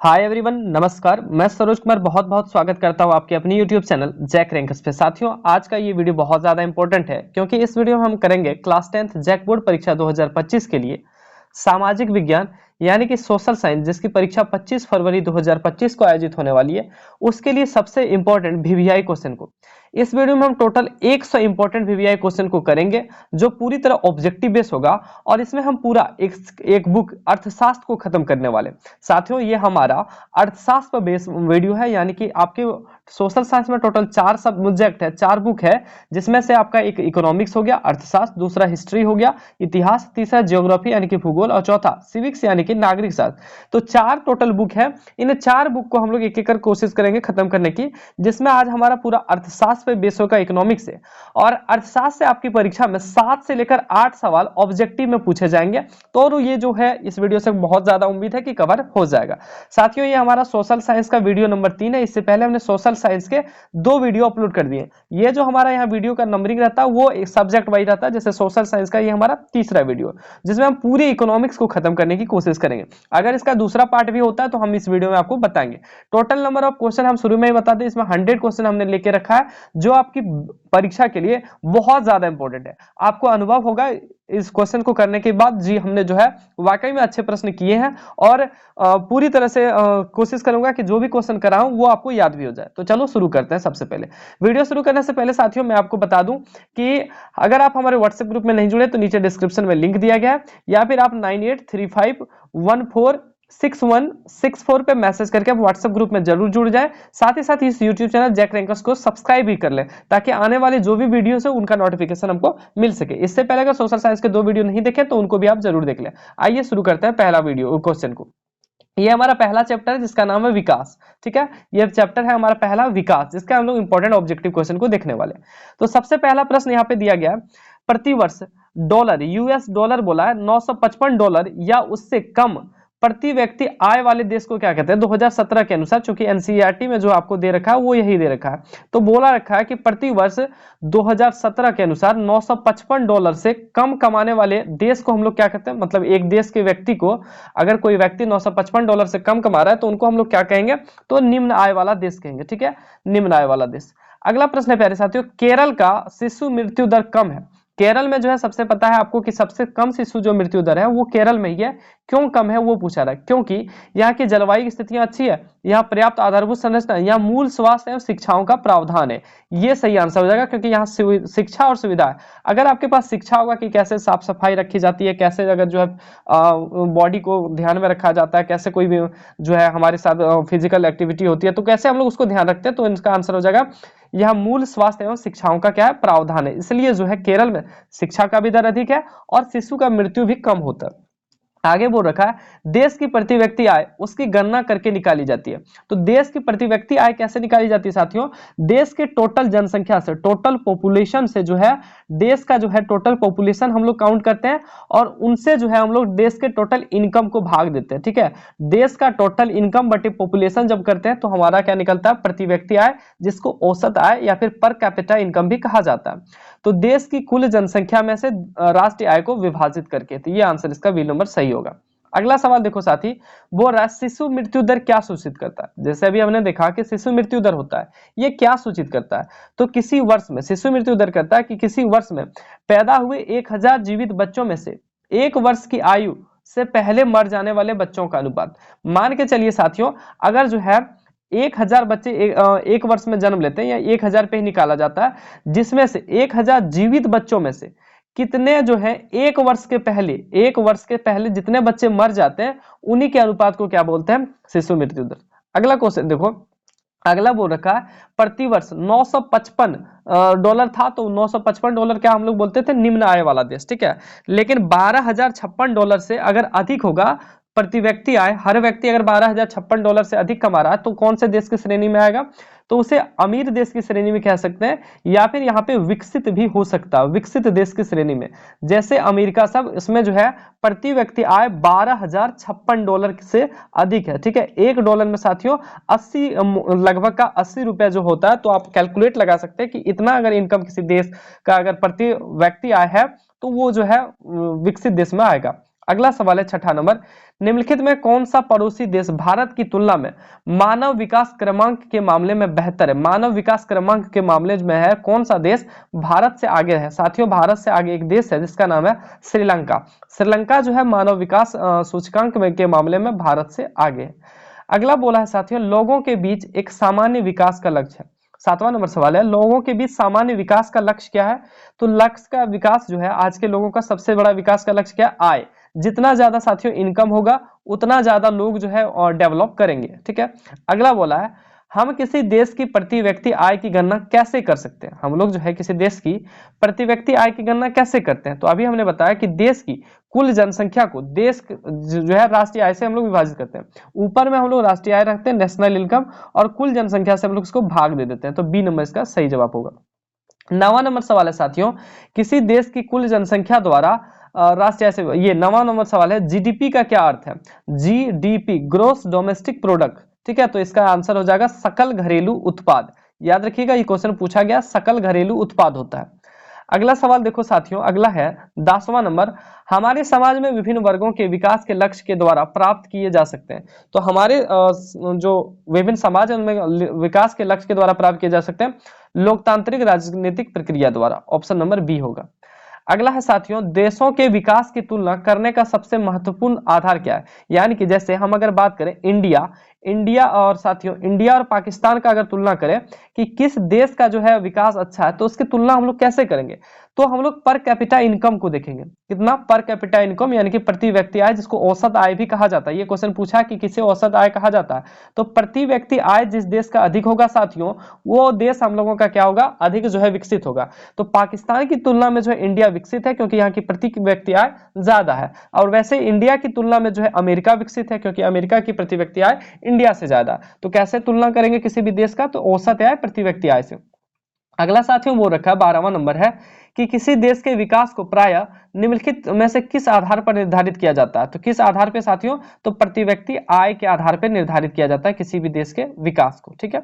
Hi everyone, नमस्कार। मैं सरोज कुमार बहुत बहुत स्वागत करता हूं आपके अपनी यूट्यूब चैनल जैक रैंकर्स पे। साथियों, आज का ये वीडियो बहुत ज़्यादा इंपॉर्टेंट है क्योंकि इस वीडियो में हम करेंगे क्लास 10th जैक बोर्ड परीक्षा 2025 के लिए सामाजिक विज्ञान यानी कि सोशल साइंस, जिसकी परीक्षा 25 फरवरी 2025 को आयोजित होने वाली है, उसके लिए सबसे इंपॉर्टेंट वीवीआई क्वेश्चन को इस वीडियो में हम टोटल 100 इंपॉर्टेंट वीवीआई क्वेश्चन को करेंगे जो पूरी तरह ऑब्जेक्टिव बेस होगा और इसमें हम पूरा एक बुक अर्थशास्त्र को खत्म करने वाले। साथियों, ये हमारा अर्थशास्त्र पर बेस वीडियो है, यानी कि आपके सोशल साइंस में टोटल 4 सब्जेक्ट है, 4 बुक है, जिसमें से आपका एक इकोनॉमिक्स हो गया, अर्थशास्त्र, दूसरा हिस्ट्री हो गया, इतिहास, तीसरा ज्योग्राफी यानी कि भूगोल और चौथा सिविक्स यानी कि नागरिक शास्त्र। तो 4 टोटल बुक है। इन 4 बुक को हम लोग एक एक कर कोशिश करेंगे खत्म करने की, जिसमें आज हमारा पूरा अर्थशास्त्र पे बेस होगा इकोनॉमिक्स से। और अर्थशास्त्र से आपकी परीक्षा में 7 से लेकर 8 सवाल ऑब्जेक्टिव में पूछे जाएंगे। तो ये जो है इस वीडियो से बहुत ज्यादा उम्मीद है कि कवर हो जाएगा। साथियों, ये हमारा सोशल साइंस का वीडियो नंबर 3 है। इससे पहले हमने सोशल साइंस के 2 वीडियो अपलोड कर दिए। ये जो हमारा यहाँ वीडियो का नंबरिंग रहता है वो एक सब्जेक्ट वाइज रहता है। जैसे सोशल साइंस का ये हमारा तीसरा वीडियो, जिसमें हम पूरी इकोनॉमिक्स को खत्म करने की कोशिश करेंगे। अगर इसका दूसरा पार्ट भी होता है तो हम इस वीडियो में आपको बताएंगे। टोटल नंबर ऑफ क्वेश्चन हम शुरू में ही बता दें, इसमें 100 क्वेश्चन हमने लेके रखा है, जो आपकी परीक्षा के लिए बहुत ज्यादा इंपॉर्टेंट है। आपको अनुभव होगा इस क्वेश्चन को करने के बाद, जी हमने जो है वाकई में अच्छे प्रश्न किए हैं और पूरी तरह से कोशिश करूंगा कि जो भी क्वेश्चन कराऊं वो आपको याद भी हो जाए। तो चलो शुरू करते हैं। सबसे पहले वीडियो शुरू करने से पहले साथियों मैं आपको बता दूं कि अगर आप हमारे व्हाट्सएप ग्रुप में नहीं जुड़े तो नीचे डिस्क्रिप्शन में लिंक दिया गया है, या फिर आप 9835146164 पे मैसेज करके आप व्हाट्सएप ग्रुप में जरूर जुड़ जाएं। साथ ही साथ इस यूट्यूब चैनल जैक रैंकर्स को सब्सक्राइब भी कर लें, ताकि आने वाले जो भी वीडियोस है उनका नोटिफिकेशन हमको मिल सके। इससे पहले अगर सोशल साइंस के 2 वीडियो नहीं देखे तो उनको भी आप जरूर देख लें। आइए शुरू करते हैं पहला वीडियो क्वेश्चन को। ये हमारा पहला चैप्टर है जिसका नाम है विकास। ठीक है, ये चैप्टर है हमारा पहला विकास, जिसका हम लोग इंपॉर्टेंट ऑब्जेक्टिव क्वेश्चन को देखने वाले। तो सबसे पहला प्रश्न यहाँ पे दिया गया है, प्रतिवर्ष डॉलर, यूएस डॉलर बोला है, $955 या उससे कम प्रति व्यक्ति आय वाले देश को क्या कहते हैं 2017 के अनुसार। चूंकि एनसीईआरटी में जो आपको दे रखा है वो यही दे रखा है, तो बोला रखा है कि प्रति वर्ष 2017 के अनुसार $955 से कम कमाने वाले देश को हम लोग क्या कहते हैं, मतलब एक देश के व्यक्ति को, अगर कोई व्यक्ति $955 से कम कमा रहा है तो उनको हम लोग क्या कहेंगे, तो निम्न आय वाला देश कहेंगे। ठीक है, निम्न आय वाला देश। अगला प्रश्न है प्यारे साथियों, केरल का शिशु मृत्यु दर कम है। केरल में जो है सबसे पता है आपको कि सबसे कम शिशु जो मृत्यु दर है वो केरल में ही है। क्यों कम है वो पूछा रहा है, क्योंकि यहाँ की जलवायु स्थितियां अच्छी है, यहाँ पर्याप्त आधारभूत संरचना, यहाँ मूल स्वास्थ्य एवं शिक्षाओं का प्रावधान है। ये सही आंसर हो जाएगा, क्योंकि यहाँ शिक्षा और सुविधा है। अगर आपके पास शिक्षा होगा कि कैसे साफ सफाई रखी जाती है, कैसे अगर जो है बॉडी को ध्यान में रखा जाता है, कैसे कोई भी जो है हमारे साथ फिजिकल एक्टिविटी होती है तो कैसे हम लोग उसको ध्यान रखते हैं, तो इसका आंसर हो जाएगा यह मूल स्वास्थ्य एवं शिक्षाओं का क्या है, प्रावधान है। इसलिए जो है केरल में शिक्षा का भी दर अधिक है और शिशु का मृत्यु भी कम होता है। आगे बोल रखा है, देश की प्रति व्यक्ति आय उसकी गणना करके निकाली जाती है। तो देश की प्रति व्यक्ति आय कैसे निकाली जाती है साथियों, देश के टोटल जनसंख्या से, टोटल पॉपुलेशन से जो है देश का जो है टोटल पॉपुलेशन हम लोग काउंट करते हैं और उनसे जो है हम लोग देश के टोटल इनकम को भाग देते हैं। ठीक है, देश का टोटल इनकम बटे पॉपुलेशन जब करते हैं तो हमारा क्या निकलता है, प्रति व्यक्ति आय, जिसको औसत आय या फिर पर कैपिटा इनकम भी कहा जाता है। तो देश की कुल जनसंख्या में से राष्ट्रीय आय को विभाजित करके, तो ये आंसर इसका बी नंबर सही होगा। अगला सवाल देखो साथी, बोल रहा है शिशु मृत्यु दर क्या सूचित करता है। जैसे अभी हमने देखा कि शिशु मृत्यु दर होता है, ये क्या सूचित करता है, तो किसी वर्ष में शिशु मृत्यु दर करता है कि किसी वर्ष में पैदा हुए 1000 जीवित बच्चों में से 1 वर्ष की आयु से पहले मर जाने वाले बच्चों का अनुपात। मान के चलिए साथियों, अगर जो है 1000 बच्चे एक वर्ष में जन्म लेते हैं या 1000 पे ही निकाला जाता है, जिसमें से 1000 जीवित बच्चों में से कितने जो है 1 वर्ष के पहले जितने बच्चे मर जाते हैं उन्हीं के अनुपात को क्या बोलते हैं, शिशु मृत्यु दर। अगला क्वेश्चन देखो, अगला बोल रखा है प्रतिवर्ष $955 था, तो $955 क्या हम लोग बोलते थे, निम्न आय वाला देश। ठीक है, लेकिन $12,056 से अगर अधिक होगा प्रति व्यक्ति आय, हर व्यक्ति अगर $12,056 से अधिक कमा रहा है तो कौन से देश की श्रेणी में आएगा, तो उसे अमीर देश की श्रेणी में कह सकते हैं, या फिर यहाँ पे विकसित भी हो सकता है, विकसित देश की श्रेणी में, जैसे अमेरिका सब, इसमें जो है प्रति व्यक्ति आय $12,056 से अधिक है। ठीक है, $1 में साथियों 80 लगभग का 80 रुपया जो होता है, तो आप कैलकुलेट लगा सकते हैं कि इतना अगर इनकम किसी देश का अगर प्रति व्यक्ति आय है तो वो जो है विकसित देश में आएगा। अगला सवाल है छठा नंबर, निम्नलिखित में कौन सा पड़ोसी देश भारत की तुलना में मानव विकास क्रमांक के मामले में बेहतर है? मानव विकास क्रमांक के मामले में है कौन सा देश भारत से आगे है? साथियों, भारत से आगे एक देश है जिसका नाम है श्रीलंका। श्रीलंका जो है मानव विकास सूचकांक के मामले में भारत से आगे है। अगला बोला है साथियों, लोगों के बीच एक सामान्य विकास का लक्ष्य है। सातवां नंबर सवाल है, लोगों के बीच सामान्य विकास का लक्ष्य क्या है? तो लक्ष्य का विकास जो है आज के लोगों का सबसे बड़ा विकास का लक्ष्य क्या है? आय। जितना ज्यादा साथियों इनकम होगा उतना ज्यादा लोग जो है और डेवलप करेंगे। ठीक है। अगला बोला है, हम किसी देश की प्रति व्यक्ति आय की गणना कैसे कर सकते हैं? हम लोग जो है किसी देश की प्रति व्यक्ति आय की गणना कैसे करते हैं? तो अभी हमने बताया कि देश की कुल जनसंख्या को देश जो है राष्ट्रीय आय से हम लोग विभाजित करते हैं। ऊपर में हम लोग राष्ट्रीय आय रखते हैं, नेशनल इनकम, और कुल जनसंख्या से हम लोग इसको भाग दे देते हैं। तो बी नंबर इसका सही जवाब होगा। 9वां नंबर सवाल है साथियों, किसी देश की कुल जनसंख्या द्वारा राष्ट्रीय आय से, ये 9वां नंबर सवाल है, जीडीपी का क्या अर्थ है? GDP gross domestic product. ठीक है, तो इसका आंसर हो जाएगा सकल घरेलू उत्पाद। याद रखिएगा, ये क्वेश्चन पूछा गया, सकल घरेलू उत्पाद होता है। अगला सवाल देखो साथियों, अगला है 10वां नंबर, हमारे समाज में विभिन्न वर्गों के विकास के लक्ष्य के द्वारा प्राप्त किए जा सकते हैं। तो हमारे जो विभिन्न समाज है उनमें विकास के लक्ष्य के द्वारा प्राप्त किए जा सकते हैं लोकतांत्रिक राजनीतिक प्रक्रिया द्वारा। ऑप्शन नंबर बी होगा। अगला है साथियों, देशों के विकास की तुलना करने का सबसे महत्वपूर्ण आधार क्या है? यानी कि जैसे हम अगर बात करें इंडिया और साथियों इंडिया और पाकिस्तान का अगर तुलना करें कि किस देश का जो है विकास अच्छा है, तो उसकी तुलना हम लोग कैसे करेंगे? तो हम लोग पर कैपिटा इनकम को देखेंगे। कितना? पर कैपिटा इनकम, यानी कि प्रति व्यक्ति आय, जिसको औसत आय भी कहा जाता है। ये क्वेश्चन पूछा कि किसे औसत आय कहा जाता है, तो प्रति व्यक्ति आय जिस देश का अधिक होगा साथियों, वो देश हम लोगों का क्या होगा? अधिक जो है विकसित होगा। तो पाकिस्तान की तुलना में जो है इंडिया विकसित है, क्योंकि यहाँ की प्रति व्यक्ति आय ज्यादा है। और वैसे इंडिया की तुलना में जो है अमेरिका विकसित है, क्योंकि अमेरिका की प्रति व्यक्ति आय इंडिया से ज्यादा। तो कैसे तुलना करेंगे किसी भी देश का? तो औसत आय प्रति व्यक्ति आय से। अगला साथियों वो रखा 12वां नंबर है कि किसी देश के विकास को प्रायः निम्नलिखित में से किस आधार पर निर्धारित किया जाता है? तो किस आधार पे साथियों? तो प्रति व्यक्ति आय के आधार पर निर्धारित किया जाता है किसी भी देश के विकास को। ठीक है।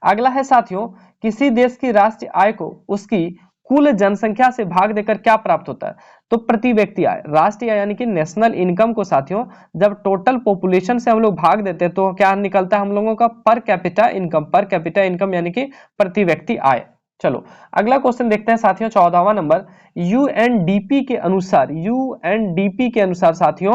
अगला है साथियों, किसी देश की राष्ट्रीय आय को उसकी कुल जनसंख्या से भाग देकर क्या प्राप्त होता है? तो प्रति व्यक्ति आय, राष्ट्रीय आय यानी कि नेशनल इनकम को साथियों जब टोटल पॉपुलेशन से हम लोग भाग देते हैं तो क्या निकलता है हम लोगों का? Per capita income. Per capita income यानी कि प्रति व्यक्ति आय। चलो अगला क्वेश्चन देखते हैं साथियों, 14वां नंबर, यूएनडीपी के अनुसार साथियों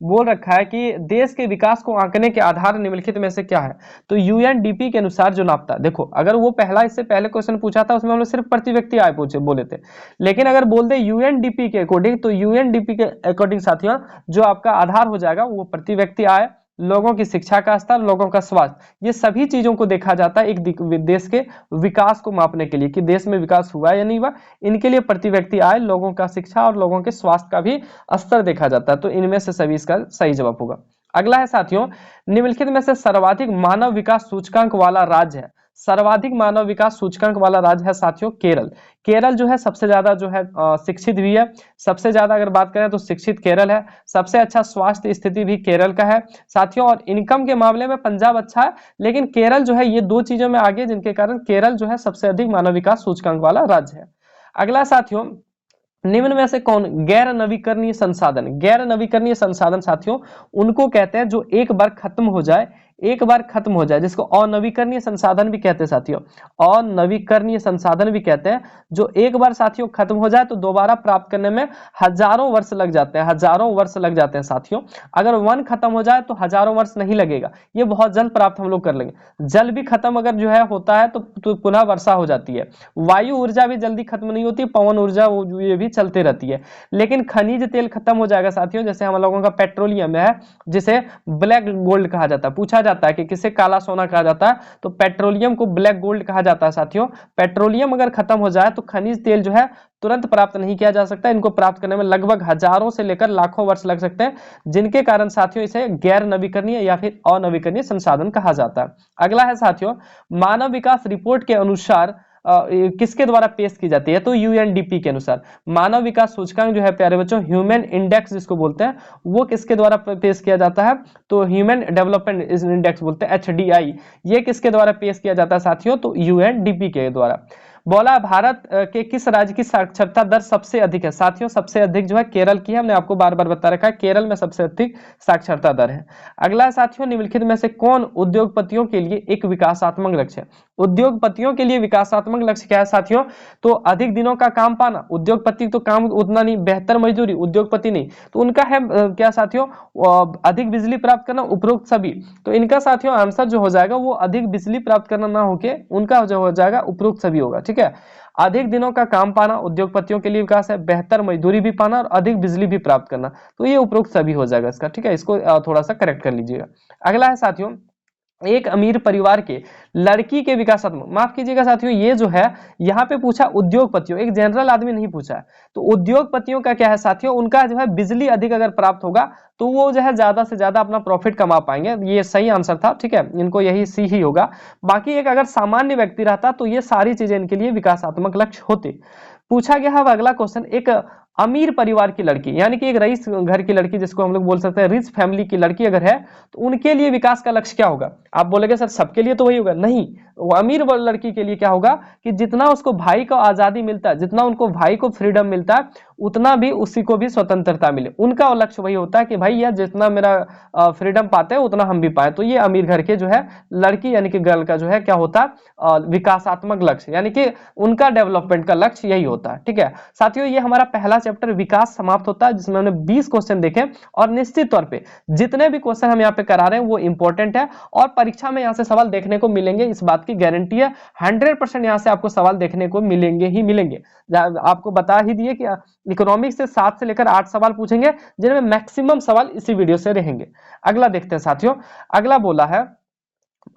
बोल रखा है कि देश के विकास को आंकने के आधार निम्नलिखित में से क्या है? तो यूएनडीपी के अनुसार जो नापता है, देखो अगर वो पहला इससे पहले क्वेश्चन पूछा था उसमें हम लोग सिर्फ प्रति व्यक्ति आय पूछे बोले थे, लेकिन अगर बोल दे यूएनडीपी के अकॉर्डिंग, तो यूएनडीपी के अकॉर्डिंग साथियों जो आपका आधार हो जाएगा वो प्रति व्यक्ति आय, लोगों की शिक्षा का स्तर, लोगों का स्वास्थ्य, ये सभी चीजों को देखा जाता है एक देश के विकास को मापने के लिए कि देश में विकास हुआ या नहीं हुआ। इनके लिए प्रति व्यक्ति आय, लोगों का शिक्षा और लोगों के स्वास्थ्य का भी स्तर देखा जाता है। तो इनमें से सभी इसका सही जवाब होगा। अगला है साथियों, निम्नलिखित में से सर्वाधिक मानव विकास सूचकांक वाला राज्य है। सर्वाधिक मानव विकास सूचकांक वाला राज्य है साथियों केरल। केरल जो है सबसे ज्यादा जो है शिक्षित भी है, सबसे ज्यादा अगर बात करें तो शिक्षित केरल है। सबसे अच्छा स्वास्थ्य स्थिति भी केरल का है साथियों, और इनकम के मामले में पंजाब अच्छा है, लेकिन केरल जो है ये दो चीजों में आगे, जिनके कारण केरल जो है सबसे अधिक मानव विकास सूचकांक वाला राज्य है। अगला साथियों, निम्न में से कौन गैर नवीकरणीय संसाधन? गैर नवीकरणीय संसाधन साथियों उनको कहते हैं जो एक बार खत्म हो जाए, जिसको अनवीकरणीय संसाधन भी कहते हैं साथियों। अनवीकरणीय संसाधन भी कहते हैं जो एक बार साथियों खत्म हो जाए तो दोबारा प्राप्त करने में हजारों वर्ष लग जाते हैं, साथियों। अगर वन खत्म हो जाए तो हजारों वर्ष नहीं लगेगा, ये बहुत जल्द प्राप्त हम लोग कर लेंगे। जल भी खत्म अगर जो है होता है तो पुनः वर्षा हो जाती है। वायु ऊर्जा भी जल्दी खत्म नहीं होती, पवन ऊर्जा ये भी चलते रहती है। लेकिन खनिज तेल खत्म हो जाएगा साथियों, जैसे हम लोगों का पेट्रोलियम है जिसे ब्लैक गोल्ड कहा जाता है। पूछा जाता है कि किसे काला सोना कहा जाता है, तो पेट्रोलियम को ब्लैक गोल्ड कहा जाता है साथियों। पेट्रोलियम अगर खत्म हो जाए तो खनिज तेल जो है तुरंत प्राप्त नहीं किया जा सकता, इनको प्राप्त करने में लगभग हजारों से लेकर लाखों वर्ष लग सकते हैं, जिनके कारण साथियों इसे गैर नवीकरणीय या फिर अनवीकरणीय संसाधन कहा जाता है। अगला है साथियों, मानव विकास रिपोर्ट के अनुसार किसके द्वारा पेश की जाती है? तो यूएनडीपी के अनुसार। मानव विकास सूचकांक जो है प्यारे बच्चों, ह्यूमन इंडेक्स जिसको बोलते हैं, वो किसके द्वारा पेश किया जाता है? तो ह्यूमन डेवलपमेंट इंडेक्स बोलते हैं, HDI। ये किसके द्वारा पेश किया जाता है साथियों? तो यूएनडीपी के द्वारा। बोला भारत के किस राज्य की साक्षरता दर सबसे अधिक है? साथियों सबसे अधिक जो है केरल की है, हमने आपको बार बार बता रखा है, केरल में सबसे अधिक साक्षरता दर है। अगला साथियों, निम्नलिखित में से कौन उद्योगपतियों के लिए एक विकासात्मक लक्ष्य है? उद्योगपतियों के लिए विकासात्मक लक्ष्य क्या है साथियों? तो अधिक दिनों का काम पाना। उद्योगपति तो काम उतना नहीं, बेहतर मजदूरी, उद्योगपति नहीं, तो उनका है क्या साथियों? अधिक बिजली प्राप्त करना, उपरोक्त सभी। तो इनका साथियों आंसर जो हो जाएगा वो अधिक बिजली प्राप्त करना ना होके उनका जो हो जाएगा उपरोक्त सभी होगा। ठीक है, अधिक दिनों का काम पाना उद्योगपतियों के लिए विकास है, बेहतर मजदूरी भी पाना और अधिक बिजली भी प्राप्त करना, तो ये उपरोक्त सभी हो जाएगा इसका। ठीक है, इसको थोड़ा सा करेक्ट कर लीजिएगा। अगला है साथियों, एक अमीर परिवार के लड़की के विकासात्मक, माफ कीजिएगा साथियों, ये जो है यहाँ पे पूछा उद्योगपतियों, एक जनरल आदमी नहीं पूछा है। तो उद्योगपतियों का क्या है साथियों, उनका जो है बिजली अधिक अगर प्राप्त होगा तो वो जो है ज्यादा से ज्यादा अपना प्रॉफिट कमा पाएंगे, ये सही आंसर था। ठीक है, इनको यही सी ही होगा। बाकी एक अगर सामान्य व्यक्ति रहता तो ये सारी चीजें इनके लिए विकासात्मक लक्ष्य होते। पूछा गया है अगला क्वेश्चन, एक अमीर परिवार की लड़की यानी कि एक रईस घर की लड़की, जिसको हम लोग बोल सकते हैं रिच फैमिली की लड़की अगर है, तो उनके लिए विकास का लक्ष्य क्या होगा? आप बोलेंगे सर सबके लिए तो वही होगा, नहीं, वो अमीर लड़की के लिए क्या होगा कि जितना उसको भाई को आजादी मिलता है, जितना उनको भाई को फ्रीडम मिलता है, उतना भी उसी को भी स्वतंत्रता मिले। उनका लक्ष्य वही होता है कि भाई यार जितना मेरा फ्रीडम पाते हैं उतना हम भी पाए। तो ये अमीर घर के जो है लड़की यानी कि गर्ल का जो है क्या होता है, विकासात्मक लक्ष्य, यानी कि उनका डेवलपमेंट का लक्ष्य यही होता है। ठीक है साथियों, ये हमारा पहला चैप्टर विकास समाप्त होता है, जिसमें हमने 20 क्वेश्चन देखे और निश्चित तौर पे जितने भी क्वेश्चन हम यहाँ पे करा रहे हैं वो इंपॉर्टेंट है और परीक्षा में यहाँ से सवाल देखने को मिलेंगे, इस बात की गारंटी है। 100% यहाँ से आपको सवाल देखने को मिलेंगे ही मिलेंगे। आपको बता ही दिए कि इकोनॉमिक्स से 7 से लेकर 8 सवाल पूछेंगे, जिनमें मैक्सिमम सवाल इसी वीडियो से रहेंगे। अगला देखते हैं साथियों, अगला बोला है,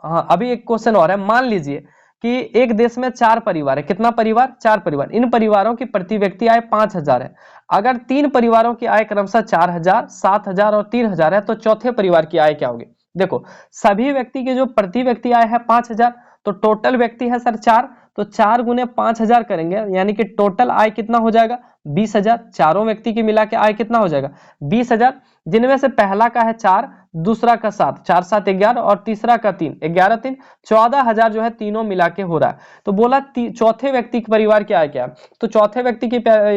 हाँ अभी एक क्वेश्चन और है। मान लीजिए कि एक देश में 4 परिवार है, कितना परिवार? 4 परिवार। इन परिवारों की प्रति व्यक्ति आय 5,000 है। अगर 3 परिवारों की आय क्रमशः 4,000, 7,000 और 3,000 है, तो चौथे परिवार की आय क्या होगी? देखो सभी व्यक्ति की जो प्रति व्यक्ति आय है 5,000, तो टोटल व्यक्ति है सर 4, तो 4 गुने 5,000 करेंगे, यानी कि टोटल आय कितना हो जाएगा? 20,000। चारों व्यक्ति की मिला के आय कितना हो जाएगा? 20,000, जिनमें से पहला का है 4, दूसरा का 7, 4 7 11 और तीसरा का 3, 11 3 14,000 जो है तीनों मिला के हो रहा है। तो बोला चौथे व्यक्ति के परिवार की आय क्या है? तो चौथे व्यक्ति की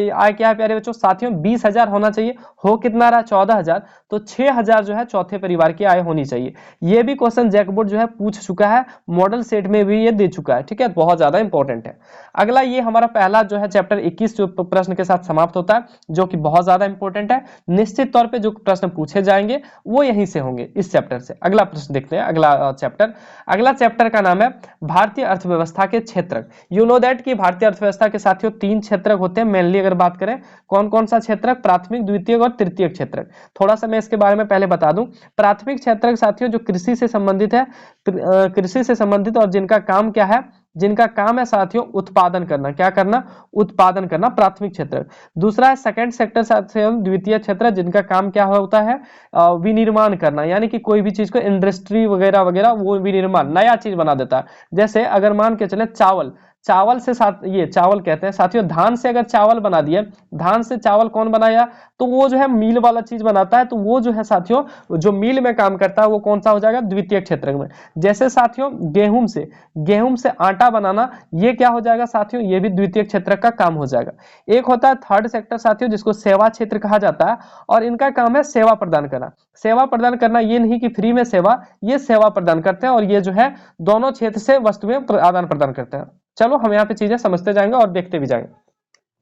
आय क्या है प्यारे बच्चों? साथियों 20,000 होना चाहिए, हो कितना रहा? 14,000, तो 6,000 जो है चौथे परिवार की आय होनी चाहिए। ये भी क्वेश्चन जैकबोर्ड जो है पूछ चुका है, मॉडल सेट में भी ये दे चुका है। ठीक है, बहुत ज्यादा इंपॉर्टेंट है। अगला ये हमारा पहला जो है चैप्टर 21 जो प्रश्न के साथ समाप्त होता है, जो कि बहुत ज्यादा इंपॉर्टेंट है। निश्चित तौर पे जो प्रश्न पूछे जाएंगे वो यहीं से होंगे, इस चैप्टर से। अगला प्रश्न देखते हैं, अगला चैप्टर का नाम है भारतीय अर्थव्यवस्था के क्षेत्रक। यू नो दैट कि भारतीय अर्थव्यवस्था के साथियों 3 क्षेत्रक होते हैं मेनली। अगर बात करें कौन कौन सा क्षेत्रक? प्राथमिक, द्वितीयक और तृतीयक क्षेत्रक। थोड़ा सा मैं इसके बारे में पहले बता दूं। प्राथमिक क्षेत्रक साथियों जो कृषि से संबंधित है, कृषि से संबंधित और जिनका काम क्या है? जिनका काम है साथियों उत्पादन करना। क्या करना? उत्पादन करना, प्राथमिक क्षेत्र। दूसरा है सेकंड सेक्टर साथियों द्वितीय क्षेत्र, जिनका काम क्या होता है? विनिर्माण करना, यानी कि कोई भी चीज को इंडस्ट्री वगैरह वगैरह वो विनिर्माण नया चीज बना देता है। जैसे अगर मान के चले चावल से साथ ये चावल कहते हैं साथियों, धान से अगर चावल बना दिए, धान से चावल कौन बनाया? तो वो जो है मिल वाला चीज बनाता है, तो वो जो है साथियों जो मिल में काम करता है वो कौन सा हो जाएगा? द्वितीय क्षेत्र में। जैसे साथियों गेहूं से आटा बनाना, ये क्या हो जाएगा साथियों? ये भी द्वितीय क्षेत्र का काम हो जाएगा। एक होता है थर्ड सेक्टर साथियों, जिसको सेवा क्षेत्र कहा जाता है, और इनका काम है सेवा प्रदान करना। सेवा प्रदान करना ये नहीं कि फ्री में सेवा, ये सेवा प्रदान करते हैं और ये जो है दोनों क्षेत्र से वस्तुएं आदान प्रदान करते हैं। चलो हम यहाँ पे चीजें समझते जाएंगे और देखते भी जाएंगे।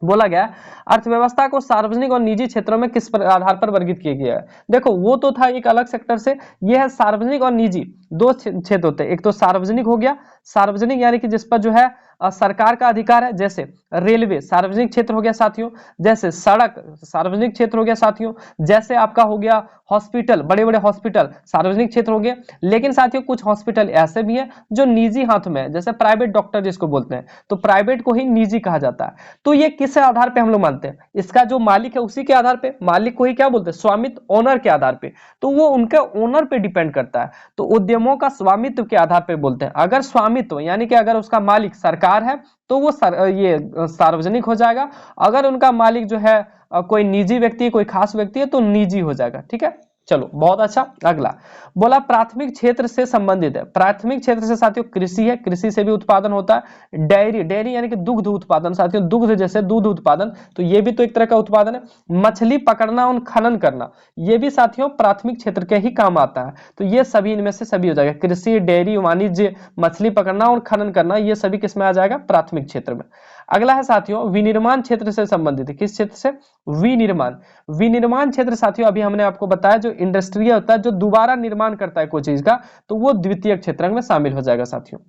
बोला गया अर्थव्यवस्था को सार्वजनिक और निजी क्षेत्रों में किस आधार पर वर्गीकृत किया गया है? देखो वो तो था एक अलग सेक्टर से, ये है सार्वजनिक और निजी, दो क्षेत्र होते हैं। एक तो सार्वजनिक हो गया, सार्वजनिक यानी कि जिस पर जो है सरकार का अधिकार है, जैसे रेलवे सार्वजनिक क्षेत्र हो गया साथियों, जैसे सड़क सार्वजनिक क्षेत्र हो गया साथियों, जैसे आपका हो गया हॉस्पिटल, बड़े बड़े हॉस्पिटल सार्वजनिक क्षेत्र हो गए। लेकिन साथियों कुछ हॉस्पिटल ऐसे भी हैं जो निजी हाथ में है, जैसे प्राइवेट डॉक्टर जिसको बोलते हैं, तो प्राइवेट को ही निजी कहा जाता है। तो ये किस आधार पे हम लोग मानते हैं? इसका जो मालिक है उसी के आधार पे, मालिक को ही क्या बोलते हैं? स्वामित्व, ओनर के आधार पे। तो वो उनके ओनर पे डिपेंड करता है। तो उद्यमों का स्वामित्व के आधार पे बोलते हैं। अगर स्वामित्व यानी कि अगर उसका मालिक सरकार है तो वो ये सार्वजनिक हो जाएगा। अगर उनका मालिक जो है कोई निजी व्यक्ति है, कोई खास व्यक्ति है, तो निजी हो जाएगा। ठीक है, चलो बहुत अच्छा। अगला बोला प्राथमिक क्षेत्र से संबंधित है। प्राथमिक क्षेत्र से साथियों कृषि है, कृषि से भी उत्पादन होता है। डेयरी, डेयरी यानी कि दुग्ध उत्पादन साथियों, दुग्ध जैसे दूध उत्पादन, तो ये भी तो एक तरह का उत्पादन है। मछली पकड़ना और खनन करना, ये भी साथियों प्राथमिक क्षेत्र के ही काम आता है। तो ये सभी इनमें से सभी हो जाएगा, कृषि, डेयरी, वाणिज्य, मछली पकड़ना और खनन करना, ये सभी किसमें आ जाएगा? प्राथमिक क्षेत्र में। अगला है साथियों विनिर्माण क्षेत्र से संबंधित है। किस क्षेत्र से? विनिर्माण। विनिर्माण क्षेत्र साथियों अभी हमने आपको बताया जो इंडस्ट्रियल होता है, जो दोबारा निर्माण करता है कोई चीज का, तो वो द्वितीय क्षेत्र में शामिल हो जाएगा साथियों।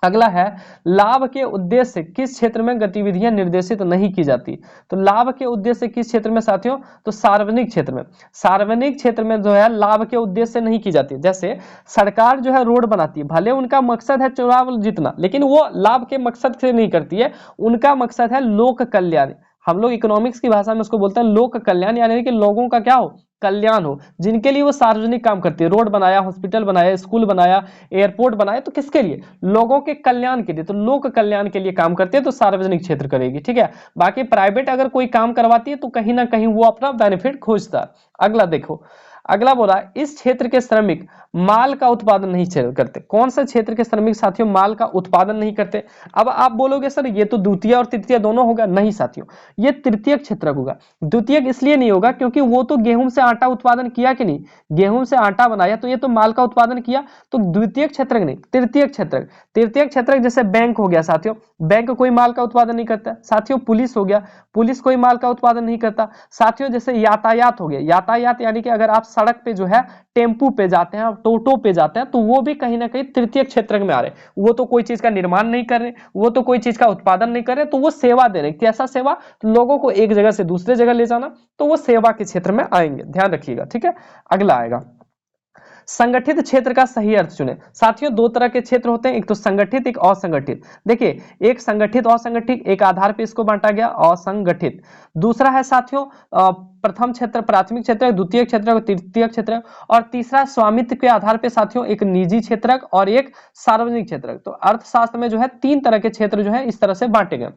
अगला है लाभ के उद्देश्य से किस क्षेत्र में गतिविधियां निर्देशित नहीं की जाती? तो लाभ के उद्देश्य से किस क्षेत्र में साथियों? तो सार्वजनिक क्षेत्र में। सार्वजनिक क्षेत्र में जो है लाभ के उद्देश्य से नहीं की जाती। जैसे सरकार जो है रोड बनाती है, भले उनका मकसद है चुनाव जीतना, लेकिन वो लाभ के मकसद से नहीं करती है, उनका मकसद है लोक कल्याण। हम लोग इकोनॉमिक्स की भाषा में उसको बोलते हैं लोक कल्याण, यानी कि लोगों का क्या हो? कल्याण हो, जिनके लिए वो सार्वजनिक काम करती है। रोड बनाया, हॉस्पिटल बनाया, स्कूल बनाया, एयरपोर्ट बनाया, तो किसके लिए? लोगों के कल्याण के लिए, तो लोक कल्याण के लिए काम करते हैं, तो सार्वजनिक क्षेत्र करेगी, ठीक है। बाकी प्राइवेट अगर कोई काम करवाती है तो कहीं ना कहीं वो अपना बेनिफिट खोजता है। अगला देखो, अगला बोला इस क्षेत्र के श्रमिक माल का उत्पादन नहीं करते। कौन सा क्षेत्र के श्रमिक साथियों माल का उत्पादन नहीं करते? अब आप बोलोगे सर ये तो द्वितीय और तृतीय दोनों होगा। नहीं साथियों, ये तृतीय क्षेत्र होगा। द्वितीय इसलिए नहीं होगा क्योंकि वो तो गेहूं से आटा उत्पादन किया कि नहीं, गेहूं से आटा बनाया, तो ये तो माल का उत्पादन किया, तो द्वितीय क्षेत्र नहीं, तृतीय क्षेत्र। तृतीय क्षेत्र जैसे बैंक हो गया साथियों, बैंक कोई माल का उत्पादन नहीं करता। साथियों पुलिस हो गया, पुलिस कोई माल का उत्पादन नहीं करता। साथियों जैसे यातायात हो गया, यातायात यानी कि अगर आप सड़क पे जो है टेम्पू पे जाते हैं, टोटो पे जाते हैं, तो वो भी कहीं ना कहीं तृतीय क्षेत्र में आ रहे। वो तो कोई चीज का निर्माण नहीं कर रहे, वो तो कोई चीज का उत्पादन नहीं कर रहे, तो वो सेवा दे रहे। कैसा सेवा? तो लोगों को एक जगह से दूसरे जगह ले जाना, तो वो सेवा के क्षेत्र में आएंगे, ध्यान रखिएगा, ठीक है। अगला आएगा संगठित क्षेत्र का सही अर्थ चुने। साथियों दो तरह के क्षेत्र होते हैं, एक तो संगठित, एक असंगठित। देखिए एक संगठित, असंगठित, एक आधार पे इसको बांटा गया असंगठित। दूसरा है साथियों प्रथम क्षेत्र प्राथमिक क्षेत्र, द्वितीय क्षेत्र, तृतीय क्षेत्र, और तीसरा स्वामित्व के आधार पे साथियों एक निजी क्षेत्र और एक सार्वजनिक क्षेत्र। तो अर्थशास्त्र में जो है तीन तरह के क्षेत्र जो है इस तरह से बांटे गए।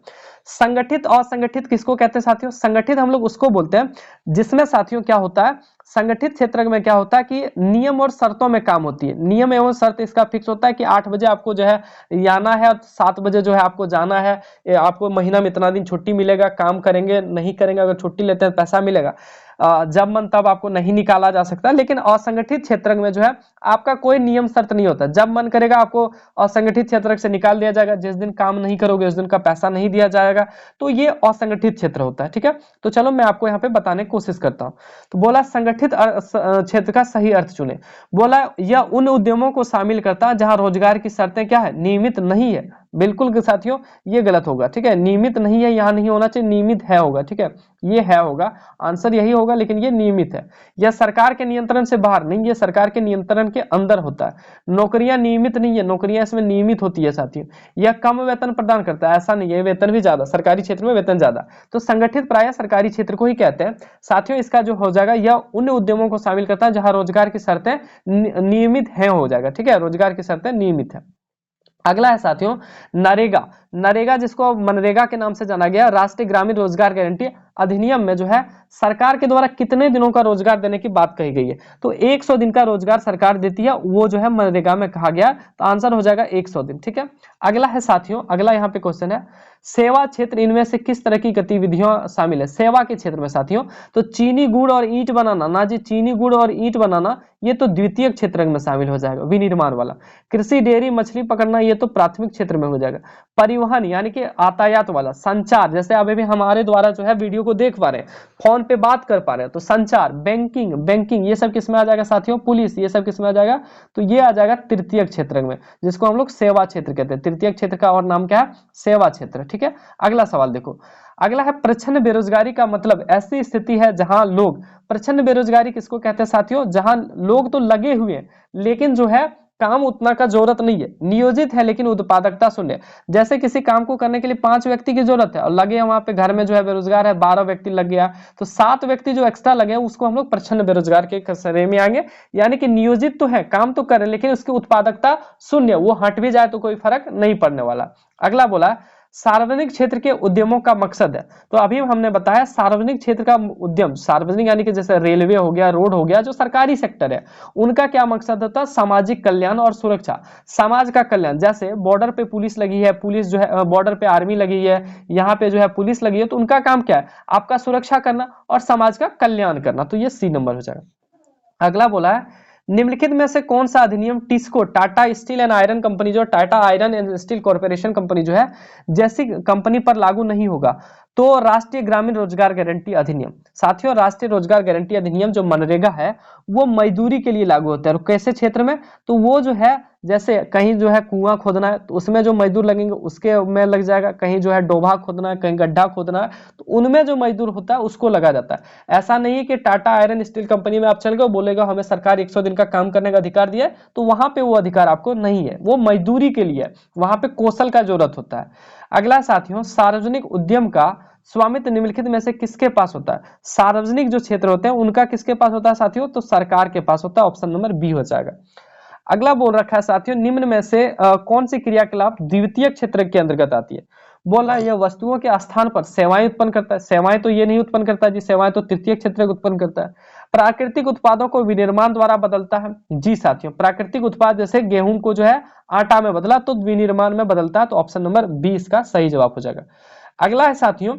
संगठित असंगठित किसको कहते हैं साथियों? संगठित हम लोग उसको बोलते हैं जिसमें साथियों क्या होता है, संगठित क्षेत्र में क्या होता है कि नियम और शर्तों में काम होती है। नियम एवं शर्त इसका फिक्स होता है कि 8 बजे आपको जो है आना है, 7 बजे जो है आपको जाना है, आपको महीना में इतना दिन छुट्टी मिलेगा, काम करेंगे नहीं करेंगे, अगर छुट्टी लेते हैं पैसा मिलेगा, जब मन तब आपको नहीं निकाला जा सकता। लेकिन असंगठित क्षेत्र में जो है आपका कोई नियम शर्त नहीं होता, जब मन करेगा आपको असंगठित क्षेत्र से निकाल दिया जाएगा, जिस दिन काम नहीं करोगे उस दिन का पैसा नहीं दिया जाएगा। तो ये असंगठित क्षेत्र होता है, ठीक है। तो चलो मैं आपको यहाँ पे बताने की कोशिश करता हूँ। तो बोला संगठित क्षेत्र का सही अर्थ चुने। बोला यह उन उद्यमों को शामिल करता है जहां रोजगार की शर्तें क्या है? नियमित नहीं है। बिल्कुल साथियों ये गलत होगा, ठीक है। नियमित नहीं है यहाँ नहीं होना चाहिए, नियमित है होगा, ठीक है। ये है होगा, आंसर यही होगा, लेकिन ये नियमित है। यह सरकार के नियंत्रण से बाहर नहीं, ये सरकार के नियंत्रण के अंदर होता है। नौकरियां नियमित नहीं है, नौकरियां इसमें नियमित होती है साथियों। यह कम वेतन प्रदान करता है, ऐसा नहीं है, वेतन भी ज्यादा, सरकारी क्षेत्र में वेतन ज्यादा। तो संगठित प्राय सरकारी क्षेत्र को ही कहते हैं साथियों। इसका जो हो जाएगा यह उन उद्यमों को शामिल करता है जहां रोजगार की शर्तें नियमित है, हो जाएगा, ठीक है। रोजगार की शर्तें नियमित है। अगला है साथियों नरेगा। नरेगा जिसको मनरेगा के नाम से जाना गया, राष्ट्रीय ग्रामीण रोजगार गारंटी अधिनियम में जो है सरकार के द्वारा कितने दिनों का रोजगार देने की बात कही गई है? तो 100 दिन का रोजगार सरकार देती है, वो जो है मनरेगा में कहा गया। तो आंसर हो जाएगा 100 दिन, ठीक है। अगला है साथियों, अगला यहाँ पे क्वेश्चन है सेवा क्षेत्र इनमें से किस तरह की गतिविधियां शामिल है? सेवा के क्षेत्र में साथियों तो चीनी गुड़ और ईंट बनाना ना जी, चीनी गुड़ और ईंट बनाना ये तो द्वितीय क्षेत्र में शामिल हो जाएगा, विनिर्माण वाला। कृषि, डेयरी, मछली पकड़ना ये तो प्राथमिक क्षेत्र में हो जाएगा। परिवहन यानी कि यातायात वाला, संचार जैसे अभी भी हमारे द्वारा जो है वीडियो को देख पा रहे हैं, फोन पे बात कर पा रहे हैं, तो संचार, बैंकिंग, बैंकिंग ये सब किसमें आ जाएगा साथियों? पुलिस, ये सब किसमें आ जाएगा? तो ये आ जाएगा तृतीय क्षेत्र में, जिसको हम लोग सेवा क्षेत्र कहते हैं। तृतीय क्षेत्र का और नाम क्या है? सेवा क्षेत्र, ठीक है। अगला सवाल देखो, अगला है प्रच्छन्न बेरोजगारी का मतलब ऐसी स्थिति है जहां लोग, प्रच्छन्न बेरोजगारी किसको कहते हैं साथियों? जहां लोग तो लगे हुए हैं लेकिन जो है काम उतना का जरूरत नहीं है, नियोजित है लेकिन उत्पादकता शून्य। जैसे किसी काम को करने के लिए 5 व्यक्ति की जरूरत है और लगे वहां पे घर में जो है बेरोजगार है 12 व्यक्ति लग गया, तो 7 व्यक्ति जो एक्स्ट्रा लगे उसको हम लोग प्रच्छन्न बेरोजगार के श्रेणी में आएंगे। यानी कि नियोजित तो है, काम तो कर रहे हैं लेकिन उसकी उत्पादकता शून्य, वो हट भी जाए तो कोई फर्क नहीं पड़ने वाला। अगला बोला सार्वजनिक क्षेत्र के उद्यमों का मकसद है। तो अभी हमने बताया सार्वजनिक क्षेत्र का उद्यम, सार्वजनिक यानी कि जैसे रेलवे हो गया, रोड हो गया, जो सरकारी सेक्टर है उनका क्या मकसद होता है, सामाजिक कल्याण और सुरक्षा, समाज का कल्याण। जैसे बॉर्डर पे पुलिस लगी है, पुलिस जो है बॉर्डर पे आर्मी लगी है, यहाँ पे जो है पुलिस लगी है, तो उनका काम क्या है, आपका सुरक्षा करना और समाज का कल्याण करना। तो ये सी नंबर हो जाएगा। अगला बोला है निम्नलिखित में से कौन सा अधिनियम TISCO, Tata steel and iron company, जो Tata iron and steel corporation company जो है जैसी कंपनी पर लागू नहीं होगा। तो राष्ट्रीय ग्रामीण रोजगार गारंटी अधिनियम। साथियों राष्ट्रीय रोजगार गारंटी अधिनियम जो मनरेगा है वो मजदूरी के लिए लागू होता है। और कैसे क्षेत्र में, तो वो जो है जैसे कहीं जो है कुआं खोदना है तो उसमें जो मजदूर लगेंगे उसके में लग जाएगा, कहीं जो है डोभा खोदना है, कहीं गड्ढा खोदना है, तो उनमें जो मजदूर होता है उसको लगा जाता है। ऐसा नहीं है कि टाटा आयरन स्टील कंपनी में आप चल गए बोलेगा हमें सरकार 100 दिन का काम करने का अधिकार दिया है, तो वहां पे वो अधिकार आपको नहीं है, वो मजदूरी के लिए, वहां पे कौशल का जरूरत होता है। अगला साथियों सार्वजनिक उद्यम का स्वामित्व निम्नलिखित में से किसके पास होता है। सार्वजनिक जो क्षेत्र होते हैं उनका किसके पास होता है साथियों, तो सरकार के पास होता है। ऑप्शन नंबर बी हो जाएगा। अगला बोल रखा है साथियों निम्न में से कौन सी क्रियाकलाप द्वितीय क्षेत्र के अंतर्गत आती है। बोल रहा है यह वस्तुओं के स्थान पर सेवाएं उत्पन्न करता है। सेवाएं तो ये नहीं उत्पन्न करता जी, सेवाएं तो तृतीय क्षेत्र उत्पन्न करता है। प्राकृतिक उत्पादों को विनिर्माण द्वारा बदलता है। जी साथियों प्राकृतिक उत्पाद जैसे गेहूं को जो है आटा में बदला तो विनिर्माण में बदलता है। तो ऑप्शन नंबर बी इसका सही जवाब हो जाएगा। अगला है साथियों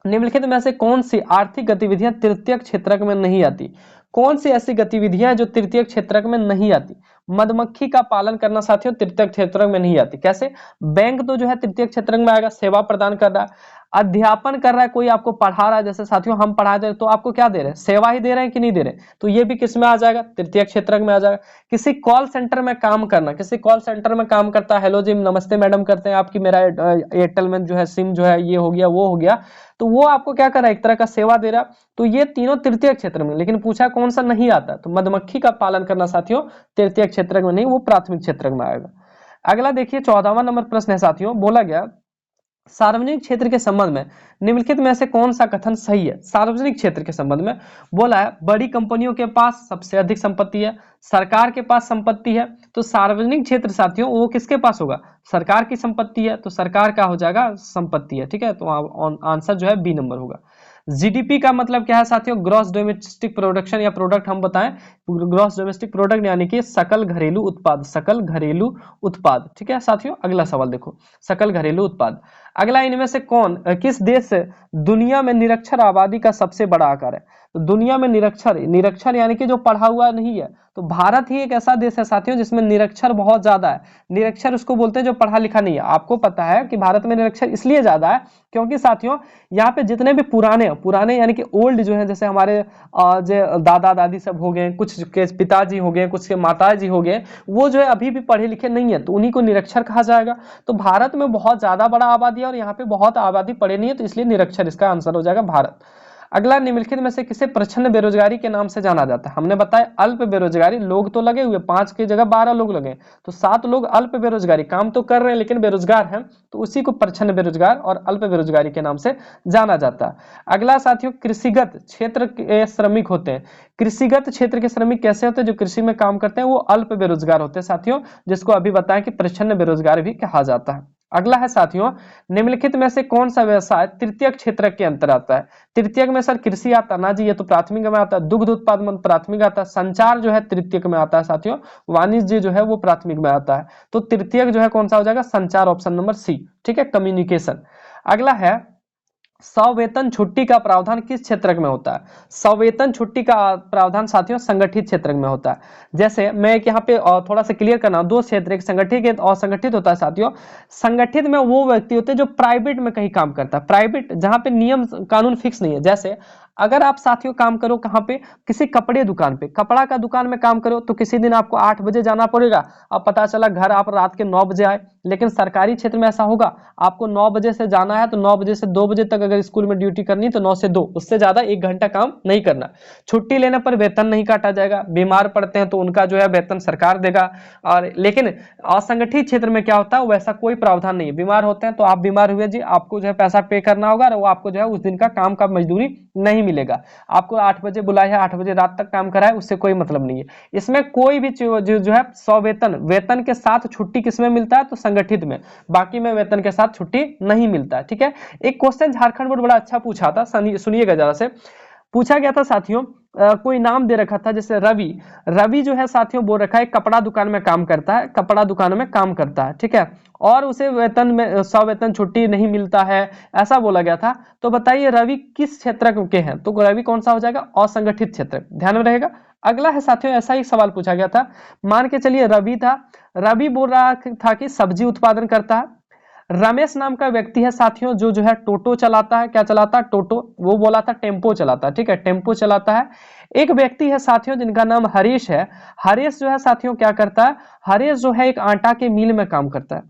निम्नलिखित में से कौन सी आर्थिक गतिविधियां तृतीय क्षेत्रक में नहीं आती। कौन सी ऐसी गतिविधियां जो तृतीय क्षेत्रक में नहीं आती। मधुमक्खी का पालन करना साथियों तृतीय क्षेत्रक में नहीं आती। कैसे, बैंक तो जो है तृतीय क्षेत्रक में आएगा, सेवा प्रदान कर रहा है। अध्यापन कर रहा है, कोई आपको पढ़ा रहा है, जैसे साथियों हम पढ़ा दे तो आपको क्या दे रहे हैं, सेवा ही दे रहे हैं कि नहीं दे रहे, तो ये भी किस में आ जाएगा, तृतीय क्षेत्रक में आ जाएगा। किसी कॉल सेंटर में काम करना, किसी कॉल सेंटर में काम करता है, हेलो जी नमस्ते मैडम करते हैं आपकी, मेरा एयरटेल में जो है सिम जो है ये हो गया वो हो गया, तो वो आपको क्या कर रहा है, एक तरह का सेवा दे रहा। तो ये तीनों तृतीय क्षेत्र में, लेकिन पूछा कौन सा नहीं आता, तो मधुमक्खी का पालन करना साथियों तृतीय क्षेत्र में नहीं, वो प्राथमिक क्षेत्र में आएगा। अगला देखिए 14वां नंबर प्रश्न है साथियों, बोला गया सार्वजनिक क्षेत्र के संबंध में निम्नलिखित में से कौन सा कथन सही है। सार्वजनिक क्षेत्र के संबंध में बोला है बड़ी कंपनियों के पास सबसे अधिक संपत्ति है, सरकार के पास संपत्ति है। तो सार्वजनिक क्षेत्र साथियों वो किसके पास होगा, सरकार की संपत्ति है, तो सरकार का हो जाएगा संपत्ति है। ठीक है, तो आंसर जो है बी नंबर होगा। जीडीपी का मतलब क्या है साथियों, ग्रॉस डोमेस्टिक प्रोडक्शन या प्रोडक्ट हम बताएं, ग्रॉस डोमेस्टिक प्रोडक्ट यानी कि सकल घरेलू उत्पाद, सकल घरेलू उत्पाद। ठीक है साथियों, अगला सवाल देखो, सकल घरेलू उत्पाद। अगला इनमें से कौन किस देश दुनिया में निरक्षर आबादी का सबसे बड़ा आकार है। तो दुनिया में निरक्षर, निरक्षर यानी कि जो पढ़ा हुआ नहीं है, तो भारत ही एक ऐसा देश है साथियों जिसमें निरक्षर बहुत ज्यादा है। निरक्षर उसको बोलते हैं जो पढ़ा लिखा नहीं है। आपको पता है कि भारत में निरक्षर इसलिए ज्यादा है क्योंकि साथियों यहाँ पे जितने भी पुराने यानी कि ओल्ड जो है, जैसे हमारे जो दादा दादी सब हो गए, कुछ के पिताजी हो गए, कुछ के माताजी हो गए, वो जो है अभी भी पढ़े लिखे नहीं है, तो उन्हीं को निरक्षर कहा जाएगा। तो भारत में बहुत ज्यादा बड़ा आबादी है और यहाँ पे बहुत आबादी पढ़े नहीं है, तो इसलिए निरक्षर इसका आंसर हो जाएगा भारत। अगला निम्नलिखित में से किसे प्रच्छन्न बेरोजगारी के नाम से जाना जाता है। हमने बताया अल्प बेरोजगारी, लोग तो लगे हुए 5 की जगह 12 लोग लगे, तो 7 लोग अल्प बेरोजगारी, काम तो कर रहे हैं लेकिन बेरोजगार हैं, तो उसी को प्रच्छन्न बेरोजगार और अल्प बेरोजगारी के नाम से जाना जाता है। अगला साथियों कृषिगत क्षेत्र के श्रमिक होते हैं। कृषिगत क्षेत्र के श्रमिक कैसे होते हैं, जो कृषि में काम करते हैं वो अल्प बेरोजगार होते हैं साथियों, जिसको अभी बताएं कि प्रच्छन्न बेरोजगार भी कहा जाता है। अगला है साथियों निम्नलिखित में से कौन सा व्यवसाय तृतीय क्षेत्र के अंतर आता है। तृतीयक में सर कृषि आता ना जी, ये तो प्राथमिक में आता है। दुग्ध उत्पादन प्राथमिक आता है। संचार जो है तृतीयक में आता है साथियों। वाणिज्य जो है वो प्राथमिक में आता है। तो तृतीयक जो है कौन सा हो जाएगा, संचार, ऑप्शन नंबर सी। ठीक है, कम्युनिकेशन। अगला है सवेतन छुट्टी का प्रावधान किस क्षेत्र में होता है। सवेतन छुट्टी का प्रावधान साथियों संगठित क्षेत्र में होता है। जैसे मैं एक यहाँ पे थोड़ा सा क्लियर करना, 2 क्षेत्र, एक संगठित एक असंगठित होता है साथियों। संगठित में वो व्यक्ति होते हैं जो प्राइवेट में कहीं काम करता है, प्राइवेट जहां पे नियम कानून फिक्स नहीं है। जैसे अगर आप साथियों काम करो कहाँ पे, किसी कपड़े दुकान पे, कपड़ा का दुकान में काम करो, तो किसी दिन आपको 8 बजे जाना पड़ेगा, अब पता चला घर आप रात के 9 बजे आए। लेकिन सरकारी क्षेत्र में ऐसा होगा, आपको 9 बजे से जाना है तो 9 बजे से 2 बजे तक अगर स्कूल में ड्यूटी करनी तो 9 से 2, उससे ज्यादा 1 घंटा काम नहीं करना। छुट्टी लेने पर वेतन नहीं काटा जाएगा। बीमार पड़ते हैं तो उनका जो है वेतन सरकार देगा। और लेकिन असंगठित क्षेत्र में क्या होता है, वैसा कोई प्रावधान नहीं है। बीमार होते हैं तो आप बीमार हुए जी, आपको जो है पैसा पे करना होगा और वो आपको जो है उस दिन का काम का मजदूरी नहीं मिलेगा। आपको 8 बजे बुलाया है, 8 बजे रात तक काम कराए, उससे कोई मतलब नहीं है। इसमें कोई भी जो है सवेतन, वेतन के साथ छुट्टी किसमें मिलता है, तो संगठित में, बाकी में वेतन के साथ छुट्टी नहीं मिलता है। ठीक है, एक क्वेश्चन झारखंड बोर्ड बड़ा अच्छा पूछा था, सुनिएगा जरा से। पूछा गया था साथियों, कोई नाम दे रखा था, जैसे रवि। रवि जो है साथियों बोल रखा है कपड़ा दुकान में काम करता है, कपड़ा दुकान में काम करता है, ठीक है, और उसे वेतन में सवेतन छुट्टी नहीं मिलता है, ऐसा बोला गया था। तो बताइए रवि किस क्षेत्र के हैं, तो रवि कौन सा हो जाएगा, असंगठित क्षेत्र, ध्यान में रहेगा। अगला है साथियों, ऐसा ही सवाल पूछा गया था, मान के चलिए रवि था, रवि बोल रहा था कि सब्जी उत्पादन करता है। रमेश नाम का व्यक्ति है साथियों, जो है टोटो चलाता है, क्या चलाता है, टोटो, वो बोला था टेम्पो चलाता है, ठीक है, टेम्पो चलाता है। एक व्यक्ति है साथियों जिनका नाम हरीश है, हरीश जो है साथियों क्या करता है, हरीश जो है एक आटा के मिल में काम करता है।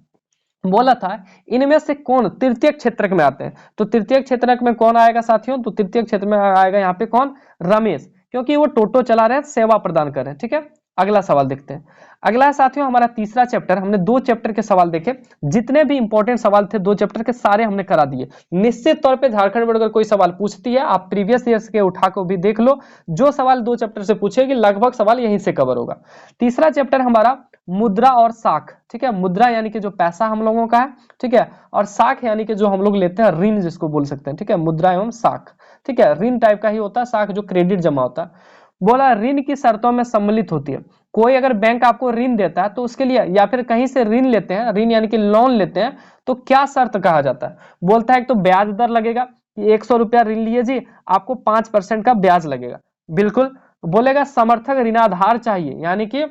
बोला था इनमें से कौन तृतीय क्षेत्रक में आते हैं, तो तृतीय क्षेत्रक में कौन आएगा साथियों, तो तृतीय क्षेत्र में आएगा यहाँ पे कौन, रमेश, क्योंकि वो टोटो चला रहे हैं, सेवा प्रदान कर रहे हैं। ठीक है, अगला सवाल देखते हैं। अगला है साथियों हमारा तीसरा चैप्टर, हमने 2 चैप्टर के सवाल देखे, जितने भी इंपॉर्टेंट सवाल थे 2 चैप्टर के सारे हमने करा दिए। निश्चित तौर पे झारखंड बोर्ड अगर कोई सवाल पूछती है, आप प्रीवियस ईयर्स के उठा को भी देख लो, जो सवाल 2 चैप्टर से पूछेगी लगभग सवाल यहीं से कवर होगा। तीसरा चैप्टर हमारा मुद्रा और साख, ठीक है, मुद्रा यानी कि जो पैसा हम लोगों का है, ठीक है, और साख यानी कि जो हम लोग लेते हैं ऋण जिसको बोल सकते हैं, ठीक है, मुद्रा एवं साख, ठीक है, ऋण टाइप का ही होता है, साख जो क्रेडिट जमा होता है। बोला ऋण की शर्तों में सम्मिलित होती है, कोई अगर बैंक आपको ऋण देता है तो उसके लिए, या फिर कहीं से ऋण लेते हैं, ऋण यानी कि लोन लेते हैं, तो क्या शर्त कहा जाता है, बोलता है एक तो ब्याज दर लगेगा, 100 रुपया ऋण लिए जी, आपको 5% का ब्याज लगेगा, बिल्कुल। बोलेगा समर्थक ऋणाधार चाहिए, यानी कि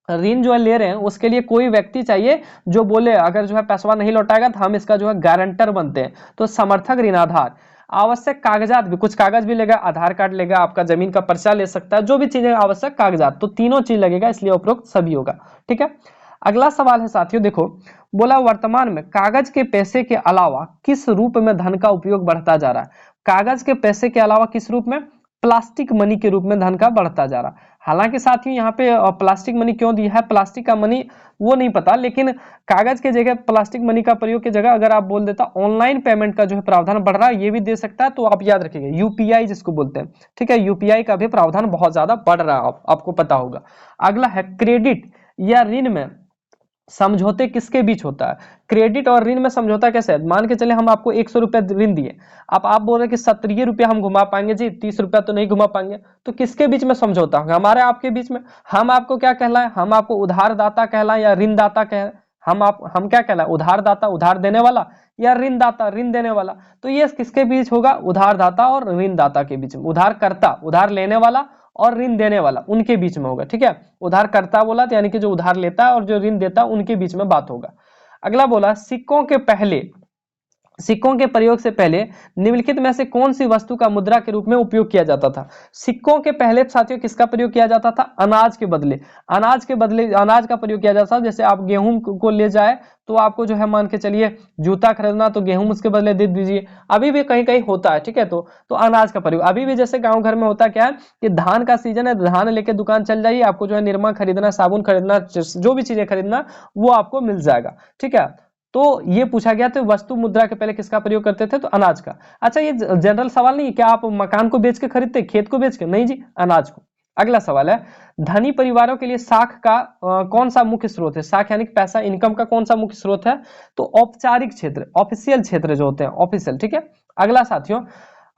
ऋण जो है ले रहे हैं उसके लिए कोई व्यक्ति चाहिए जो बोले अगर जो है पैसा नहीं लौटाएगा तो हम इसका जो है गारंटर बनते हैं, तो समर्थक ऋणाधार। आवश्यक कागजात भी, कुछ कागज भी लेगा, आधार कार्ड लेगा, आपका जमीन का पर्चा ले सकता है, जो भी चीजें आवश्यक कागजात, तो तीनों चीज लगेगा, इसलिए उपरोक्त सभी होगा। ठीक है, अगला सवाल है साथियों, देखो बोला वर्तमान में कागज के पैसे के अलावा किस रूप में धन का उपयोग बढ़ता जा रहा है, कागज के पैसे के अलावा किस रूप में, प्लास्टिक मनी के रूप में धन का बढ़ता जा रहा है। हालांकि साथियों यहाँ पे प्लास्टिक मनी क्यों दिया है, प्लास्टिक का मनी वो नहीं पता, लेकिन कागज के जगह प्लास्टिक मनी का प्रयोग की जगह अगर आप बोल देता ऑनलाइन पेमेंट का जो है प्रावधान बढ़ रहा है, ये भी दे सकता है, तो आप याद रखिएगा यूपीआई जिसको बोलते हैं, ठीक है, यूपीआई का भी प्रावधान बहुत ज्यादा बढ़ रहा है, आपको पता होगा। अगला है क्रेडिट या ऋण में समझौते किसके बीच होता है, क्रेडिट और ऋण में समझौता कैसे है, मान के चले हम आपको 100 रुपया ऋण दिए, अब आप बोल रहे कि 70 रुपया हम घुमा पाएंगे जी, 30 रुपया तो नहीं घुमा पाएंगे, तो किसके बीच में समझौता होगा, हमारे आपके बीच में। हम आपको क्या कहलाए, हम आपको उधारदाता कहलाए या ऋणदाता कह, हम क्या कहलाए, उधारदाता उधार देने वाला, या ऋणदाता ऋण देने वाला, तो ये किसके बीच होगा, उधारदाता और ऋणदाता के बीच में, उधारकर्ता उधार लेने वाला और ऋण देने वाला उनके बीच में होगा। ठीक है, उधारकर्ता बोला तो यानी कि जो उधार लेता है और जो ऋण देता है उनके बीच में बात होगा। अगला बोला सिक्कों के पहले, सिक्कों के प्रयोग से पहले निम्नलिखित में से कौन सी वस्तु का मुद्रा के रूप में उपयोग किया जाता था, सिक्कों के पहले साथियों किसका प्रयोग किया जाता था, अनाज के बदले, अनाज के बदले अनाज का प्रयोग किया जाता था। जैसे आप गेहूं को ले जाए तो आपको जो है मान के चलिए जूता खरीदना, तो गेहूं उसके बदले दे दीजिए, अभी भी कहीं कहीं होता है। ठीक है, तो अनाज का प्रयोग अभी भी, जैसे गांव घर में होता क्या है कि धान का सीजन है, धान लेके दुकान चल जाइए, आपको जो है निरमा खरीदना, साबुन खरीदना, जो भी चीजें खरीदना वो आपको मिल जाएगा। ठीक है, तो ये पूछा गया तो वस्तु मुद्रा के पहले किसका प्रयोग करते थे, तो अनाज का। अच्छा, ये जनरल सवाल नहीं है, क्या आप मकान को बेच के खरीदते, खेत को बेच के, नहीं जी, अनाज को। अगला सवाल है धनी परिवारों के लिए साख का कौन सा मुख्य स्रोत है, साख यानी पैसा, इनकम का कौन सा मुख्य स्रोत है, तो औपचारिक क्षेत्र, ऑफिशियल क्षेत्र जो होते हैं, ऑफिशियल। ठीक है, अगला साथियों,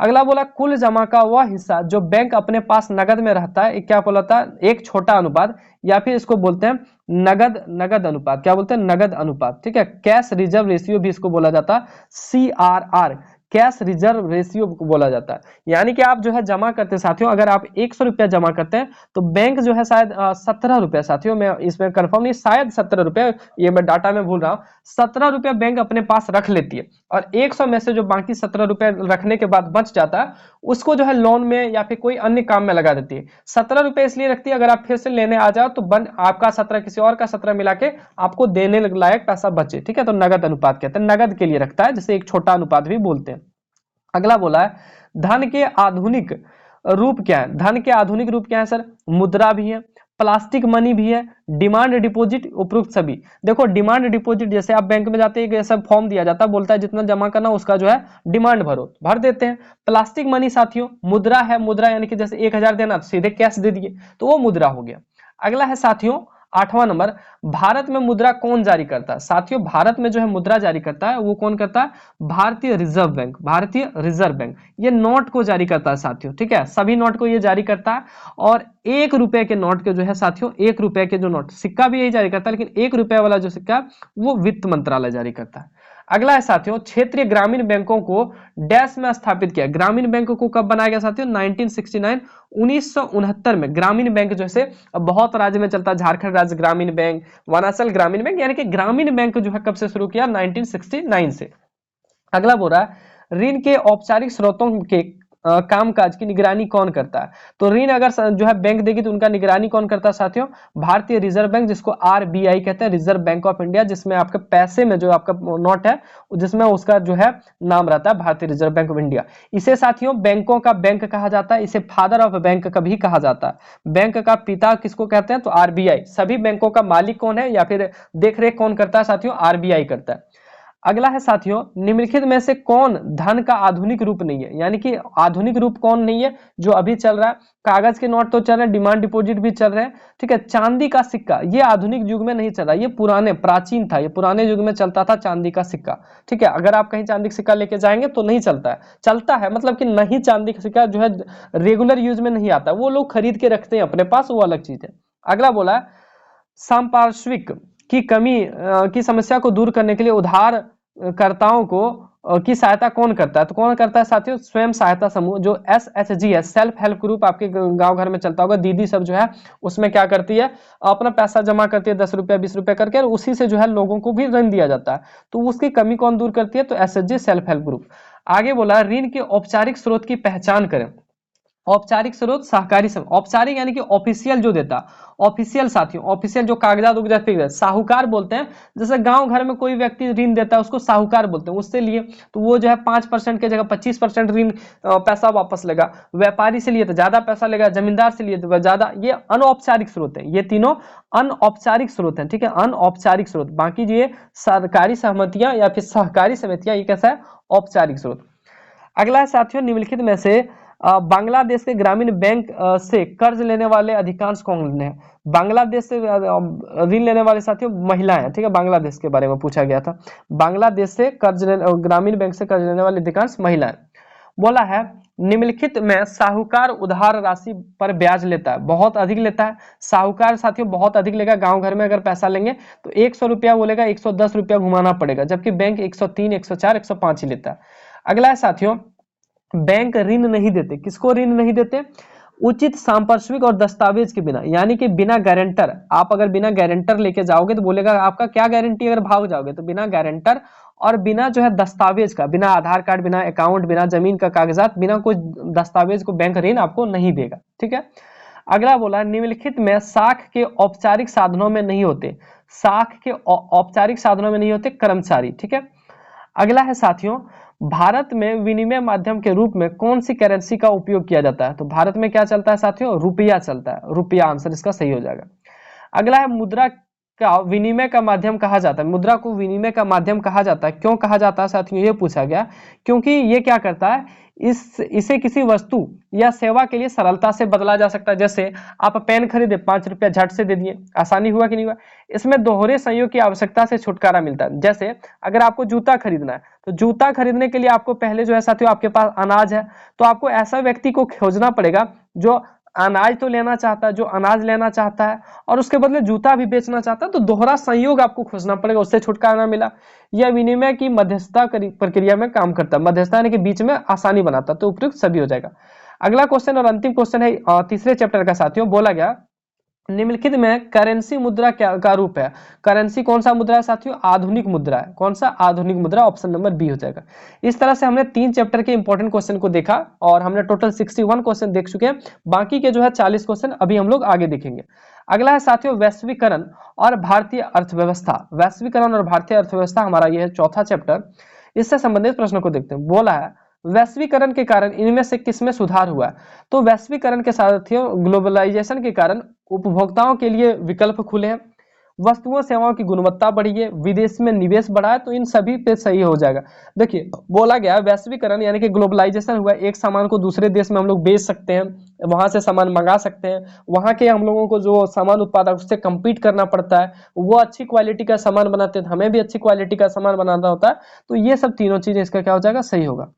अगला बोला कुल जमा का वह हिस्सा जो बैंक अपने पास नगद में रहता है, क्या बोला था, एक छोटा अनुपात, या फिर इसको बोलते हैं नगद अनुपात, क्या बोलते हैं, नगद अनुपात। ठीक है, कैश रिजर्व रेशियो भी इसको बोला जाता है, CRR, कैश रिजर्व रेशियो को बोला जाता है। यानी कि आप जो है जमा करते हैं साथियों, अगर आप 100 रुपया जमा करते हैं तो बैंक जो है शायद 17 रुपया, साथियों मैं इसमें कंफर्म नहीं, शायद 17 रुपया, ये मैं डाटा में भूल रहा हूँ, 17 रुपया बैंक अपने पास रख लेती है, और 100 में से जो बाकी 17 रुपया रखने के बाद बच जाता है उसको जो है लोन में या फिर कोई अन्य काम में लगा देती है। 17 रुपये इसलिए रखती है अगर आप फिर से लेने आ जाओ तो आपका 17 किसी और का 17 मिला के आपको देने लायक पैसा बचे। ठीक है, तो नगद अनुपात कहते हैं, नगद के लिए रखता है, जैसे एक छोटा अनुपात भी बोलते हैं। अगला बोला है धन के आधुनिक रूप क्या है, धन के आधुनिक रूप क्या है सर, मुद्रा भी है, प्लास्टिक मनी भी है, डिमांड डिपॉजिट, उपरोक्त सभी। देखो डिमांड डिपॉजिट जैसे आप बैंक में जाते हैं, ऐसा फॉर्म दिया जाता है, बोलता है जितना जमा करना उसका जो है डिमांड भरो, भर देते हैं। प्लास्टिक मनी साथियों मुद्रा है, मुद्रा यानी कि जैसे 1000 देना तो सीधे कैश दे दिए, तो वो मुद्रा हो गया। अगला है साथियों 8वां नंबर, भारत में मुद्रा कौन जारी करता है? साथियों भारत में जो है मुद्रा जारी करता है वो कौन करता है? भारतीय रिजर्व बैंक, भारतीय रिजर्व बैंक ये नोट को जारी करता है साथियों, ठीक है, सभी नोट को ये जारी करता है। और 1 रुपए के नोट के जो है साथियों, 1 रुपए के जो नोट, सिक्का भी यही जारी करता है, लेकिन 1 रुपए वाला जो सिक्का वो वित्त मंत्रालय जारी करता है। अगला है साथियों, क्षेत्रीय ग्रामीण बैंकों को डैश में स्थापित किया। ग्रामीण बैंकों को कब बनाया गया साथियों? 1969, 1969 में। ग्रामीण बैंक जैसे अब बहुत राज्य में चलता है, झारखंड राज्य ग्रामीण बैंक, वनांचल ग्रामीण बैंक, यानी कि ग्रामीण बैंक जो है कब से शुरू किया? 1969 से। अगला बोल रहा है ऋण के औपचारिक स्रोतों के कामकाज की निगरानी कौन करता है? तो ऋण अगर जो है बैंक देगी तो उनका निगरानी कौन करता है साथियों? भारतीय रिजर्व बैंक, जिसको आरबीआई कहते हैं, रिजर्व बैंक ऑफ इंडिया, जिसमें आपके पैसे में जो आपका नोट है जिसमें उसका जो है नाम रहता है भारतीय रिजर्व बैंक ऑफ इंडिया। इसे साथियों बैंकों का बैंक कहा जाता है, इसे फादर ऑफ बैंक कभी कहा जाता है। बैंक का पिता किसको कहते हैं? तो आरबीआई। सभी बैंकों का मालिक कौन है या फिर देखरेख कौन करता है साथियों? आरबीआई करता है। अगला है साथियों, निम्नलिखित में से कौन धन का आधुनिक रूप नहीं है? यानी कि आधुनिक रूप कौन नहीं है जो अभी चल रहा है? कागज के नोट तो चल रहे हैं, डिमांड डिपॉजिट भी चल रहे हैं, ठीक है। चांदी का सिक्का ये आधुनिक युग में नहीं चल रहा, ये पुराने प्राचीन था, ये पुराने युग में चलता था चांदी का सिक्का, ठीक है। अगर आप कहीं चांदी का सिक्का लेके जाएंगे तो नहीं चलता है, चलता है मतलब कि नहीं, चांदी का सिक्का जो है रेगुलर यूज में नहीं आता, वो लोग खरीद के रखते हैं अपने पास, वो अलग चीज है। अगला बोला संपार्श्विक की कमी की समस्या को दूर करने के लिए उधार कर्ताओं को की सहायता कौन करता है? तो कौन करता है साथियों? स्वयं सहायता समूह, जो SHG है, सेल्फ हेल्प ग्रुप, आपके गांव घर में चलता होगा, दीदी सब जो है उसमें क्या करती है? अपना पैसा जमा करती है 10 रुपया 20 रुपया करके, और उसी से जो है लोगों को भी ऋण दिया जाता है। तो उसकी कमी कौन दूर करती है? तो SHG सेल्फ हेल्प ग्रुप। आगे बोला ऋण के औपचारिक स्रोत की पहचान करें। औपचारिक स्रोत सहकारी संघ, औपचारिक यानी कि ऑफिशियल जो देता, ऑफिशियल साथियों, ऑफिशियल जो कागजात उगजात पे साहूकार बोलते हैं। जैसे गांव घर में कोई व्यक्ति ऋण देता है उसको साहूकार बोलते हैं, उससे लिए तो वो जो है 5% की जगह 25% ऋण पैसा वापस लेगा। व्यापारी से लिए तो ज्यादा पैसा लेगा, जमींदार से लिए तो ज्यादा। ये अनौपचारिक स्रोत है, ये तीनों अनौपचारिक स्रोत है, ठीक है, अनौपचारिक स्रोत। बाकी ये सरकारी सहमतियां या फिर सहकारी समितियां, ये कैसा है? औपचारिक स्रोत। अगला है साथियों, निम्नलिखित में से बांग्लादेश के ग्रामीण बैंक से कर्ज लेने वाले अधिकांश कौन है? बांग्लादेश से ऋण लेने वाले साथियों महिलाएं हैं, ठीक है, बांग्लादेश के बारे में पूछा गया था। बांग्लादेश से ग्रामीण बैंक से कर्ज लेने वाले अधिकांश महिलाएं। बोला है निम्नलिखित में साहूकार उधार राशि पर ब्याज लेता है, बहुत अधिक लेता है। साहूकार साथियों बहुत अधिक लेगा, गांव घर में अगर पैसा लेंगे तो 100 रुपया वो लेगा, 110 रुपया घुमाना पड़ेगा, जबकि बैंक 103, 104, 105 ही लेता है। अगला है साथियों, बैंक ऋण नहीं देते। किसको ऋण नहीं देते? उचित सांपार्श्विक और दस्तावेज के बिना, यानी कि बिना गारंटर। आप अगर बिना गारंटर लेके जाओगे तो बोलेगा आपका क्या गारंटी, अगर भाग जाओगे तो बिना गारंटर और बिना जो है दस्तावेज का, बिना आधार कार्ड, बिना अकाउंट, बिना जमीन का कागजात, बिना कोई दस्तावेज को बैंक ऋण आपको नहीं देगा, ठीक है। अगला बोला निम्नलिखित में साख के औपचारिक साधनों में नहीं होते, साख के औपचारिक साधनों में नहीं होते कर्मचारी, ठीक है। अगला है साथियों, भारत में विनिमय माध्यम के रूप में कौन सी करेंसी का उपयोग किया जाता है? तो भारत में क्या चलता है साथियों? रुपया चलता है, रुपया आंसर इसका सही हो जाएगा। अगला है मुद्रा का विनिमय का माध्यम कहा जाता है। मुद्रा को विनिमय का माध्यम कहा जाता है, क्यों कहा जाता है साथियों? ये पूछा गया, क्योंकि ये क्या करता है, इसे किसी वस्तु या सेवा के लिए सरलता से बदला जा सकता है। जैसे आप पेन खरीदे, 5 रुपया झट से दे दिए, आसानी हुआ कि नहीं हुआ? इसमें दोहरे संयोग की आवश्यकता से छुटकारा मिलता है। जैसे अगर आपको जूता खरीदना है तो जूता खरीदने के लिए आपको पहले जो है साथियों आपके पास अनाज है, तो आपको ऐसा व्यक्ति को खोजना पड़ेगा जो अनाज तो लेना चाहता है, जो अनाज लेना चाहता है और उसके बदले जूता भी बेचना चाहता है, तो दोहरा संयोग आपको खोजना पड़ेगा, उससे छुटकारा मिला। यह विनिमय की मध्यस्थता प्रक्रिया में काम करता है, मध्यस्थता यानी कि बीच में आसानी बनाता है, तो उपयुक्त सभी हो जाएगा। अगला क्वेश्चन और अंतिम क्वेश्चन है तीसरे चैप्टर का साथियों। बोला गया निम्नलिखित में करेंसी मुद्रा क्या का रूप है? करेंसी कौन सा मुद्रा है साथियों? आधुनिक मुद्रा है। कौन सा? आधुनिक मुद्रा, ऑप्शन नंबर बी हो जाएगा। इस तरह से हमने 3 चैप्टर के इंपॉर्टेंट क्वेश्चन को देखा और हमने टोटल 61 क्वेश्चन देख चुके हैं। बाकी के जो है 40 क्वेश्चन अभी हम लोग आगे देखेंगे। अगला है साथियों वैश्वीकरण और भारतीय अर्थव्यवस्था। वैश्वीकरण और भारतीय अर्थव्यवस्था हमारा यह है चौथा चैप्टर। इससे संबंधित प्रश्नों को देखते हैं। बोला है वैश्वीकरण के कारण इनमें से किसमें सुधार हुआ है? तो वैश्वीकरण के साथियों ग्लोबलाइजेशन के कारण उपभोक्ताओं के लिए विकल्प खुले हैं, वस्तुओं सेवाओं की गुणवत्ता बढ़ी है, विदेश में निवेश बढ़ा है, तो इन सभी पे सही हो जाएगा। देखिए बोला गया है वैश्वीकरण यानी कि ग्लोबलाइजेशन हुआ, एक सामान को दूसरे देश में हम लोग बेच सकते हैं, वहां से सामान मंगा सकते हैं, वहां के हम लोगों को जो सामान उत्पादक उससे compete करना पड़ता है, वो अच्छी क्वालिटी का सामान बनाते हैं, हमें भी अच्छी क्वालिटी का सामान बनाना होता है, तो ये सब तीनों चीजें इसका क्या हो जाएगा, सही होगा।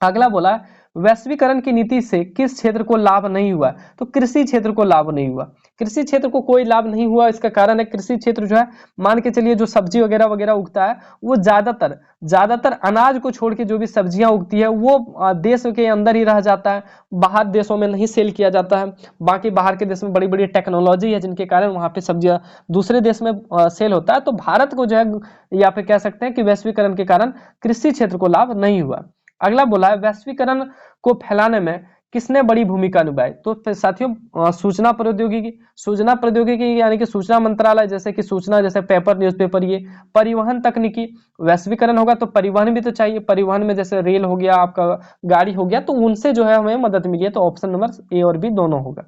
अगला बोला वैश्वीकरण की नीति से किस क्षेत्र को लाभ नहीं हुआ? तो कृषि क्षेत्र को लाभ नहीं हुआ, कृषि क्षेत्र को कोई लाभ नहीं हुआ। इसका कारण है कृषि क्षेत्र जो है, मान के चलिए जो सब्जी वगैरह वगैरह उगता है, वो ज्यादातर अनाज को छोड़ के जो भी सब्जियां उगती है वो देश के अंदर ही रह जाता है, बाहर देशों में नहीं सेल किया जाता है। बाकी बाहर के देश में बड़ी बड़ी टेक्नोलॉजी है जिनके कारण वहां पे सब्जियां दूसरे देश में सेल होता है। तो भारत को जो है, या फिर कह सकते हैं कि वैश्वीकरण के कारण कृषि क्षेत्र को लाभ नहीं हुआ। अगला बोला है वैश्वीकरण को फैलाने में किसने बड़ी भूमिका निभाई? तो साथियों सूचना प्रौद्योगिकी यानी कि सूचना मंत्रालय, जैसे कि सूचना, जैसे पेपर न्यूज़पेपर, ये परिवहन तकनीकी, वैश्वीकरण होगा तो परिवहन भी तो चाहिए, परिवहन में जैसे रेल हो गया, आपका गाड़ी हो गया, तो उनसे जो है हमें मदद मिली है, तो ऑप्शन नंबर ए और बी दोनों होगा।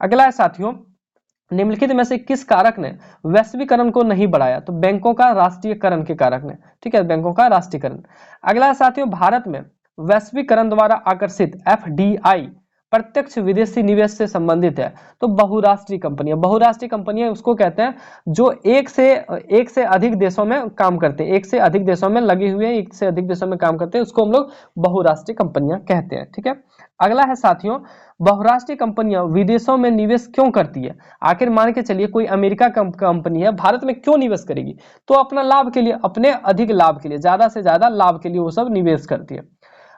अगला है साथियों निम्नलिखित में से किस कारक ने वैश्वीकरण को नहीं बढ़ाया? तो बैंकों का राष्ट्रीयकरण के कारक ने, ठीक है, बैंकों का राष्ट्रीयकरण। अगला है साथियों भारत में वैश्वीकरण द्वारा आकर्षित एफडीआई प्रत्यक्ष विदेशी निवेश से संबंधित है। तो बहुराष्ट्रीय कंपनियां उसको कहते हैं जो एक से अधिक देशों में काम करते हैं, एक से अधिक देशों में लगे हुए, एक से अधिक देशों में काम करते हैं, उसको हम लोग बहुराष्ट्रीय कंपनियां कहते हैं, ठीक है। अगला है साथियों बहुराष्ट्रीय कंपनियां विदेशों में निवेश क्यों करती है? आखिर मान के चलिए कोई अमेरिका कंपनी है, भारत में क्यों निवेश करेगी? तो अपना लाभ के लिए, अपने अधिक लाभ के लिए, ज्यादा से ज्यादा लाभ के लिए वो सब निवेश करती है।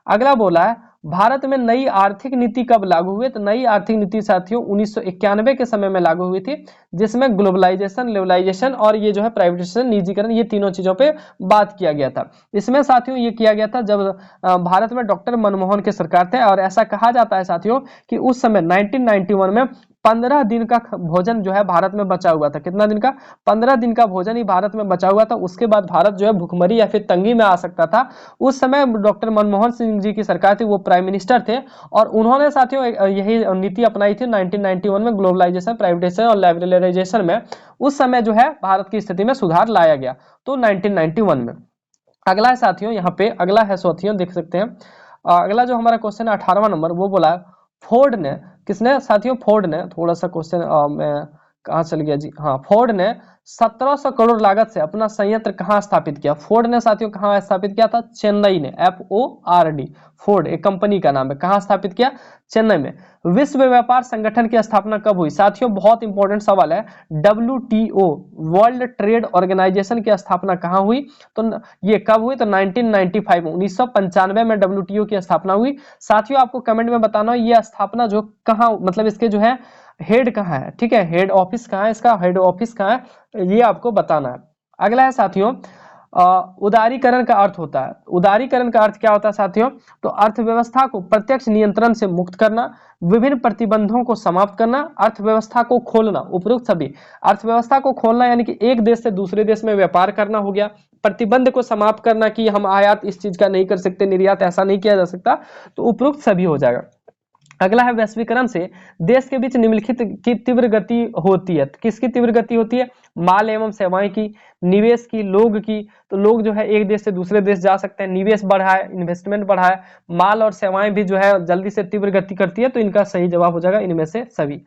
अगला बोला है भारत में नई आर्थिक नीति कब लागू हुई? तो नई आर्थिक नीति साथियों 1991 के समय में लागू हुई थी, जिसमें ग्लोबलाइजेशन, लेवलाइजेशन और ये जो है प्राइवेटाइजेशन, निजीकरण, ये तीनों चीजों पे बात किया गया था। इसमें साथियों ये किया गया था जब भारत में डॉक्टर मनमोहन के सरकार थे, और ऐसा कहा जाता है साथियों कि उस समय 1991 में 15 दिन का भोजन जो है भारत में बचा हुआ था। कितना दिन का? 15 दिन का भोजन ही भारत में बचा हुआ था। उसके बाद भारत जो है भुखमरी या फिर तंगी में आ सकता था। उस समय डॉक्टर मनमोहन सिंह जी की सरकार थी, वो प्राइम मिनिस्टर थे, और उन्होंने साथियों यही नीति अपनाई थी 1991 में, ग्लोबलाइजेशन, प्राइवेटाइजेशन और लिबरलाइजेशन में। उस समय जो है भारत की स्थिति में सुधार लाया गया, तो 1991 में। अगला है साथियों, यहाँ पे अगला है साथियों, देख सकते हैं अगला जो हमारा क्वेश्चन है 18वां नंबर, वो बोला है फोर्ड ने, किसने साथियों? फोर्ड ने, थोड़ा सा क्वेश्चन मैं कहाँ चल गया जी, हाँ, फोर्ड ने 1700 करोड़ लागत से अपना संयंत्र कहाँ स्थापित किया? फोर्ड ने साथियों कहाँ स्थापित किया था? चेन्नई ने, FORD, फोर्ड एक कंपनी का नाम है। कहाँ स्थापित किया? चेन्नई में। विश्व व्यापार संगठन की स्थापना कब हुई? साथियों बहुत इंपॉर्टेंट सवाल है, WTO, वर्ल्ड ट्रेड ऑर्गेनाइजेशन की स्थापना कहाँ हुई? तो ये कब हुई? तो 1995 में, 1995 में WTO की स्थापना हुई। साथियों आपको कमेंट में बताना ये स्थापना जो कहाँ, मतलब इसके जो है हेड कहाँ है, ठीक है, हेड ऑफिस कहाँ है, इसका हेड ऑफिस कहाँ है, ये आपको बताना है। अगला है साथियों उदारीकरण का अर्थ होता है, उदारीकरण का अर्थ क्या होता है साथियों? तो अर्थव्यवस्था को प्रत्यक्ष नियंत्रण से मुक्त करना, विभिन्न प्रतिबंधों को समाप्त करना, अर्थव्यवस्था को खोलना, उपरोक्त सभी। अर्थव्यवस्था को खोलना यानी कि एक देश से दूसरे देश में व्यापार करना हो गया, प्रतिबंध को समाप्त करना कि हम आयात इस चीज का नहीं कर सकते, निर्यात ऐसा नहीं किया जा सकता, तो उपरोक्त सभी हो जाएगा। अगला है वैश्वीकरण से देश के बीच निम्नलिखित की तीव्र गति होती है। किसकी तीव्र गति होती है? माल एवं सेवाएं की, निवेश की, लोग की। तो लोग जो है एक देश से दूसरे देश जा सकते हैं, निवेश बढ़ा है, इन्वेस्टमेंट बढ़ा है, माल और सेवाएं भी जो है जल्दी से तीव्र गति करती है, तो इनका सही जवाब हो जाएगा इनमें से सभी।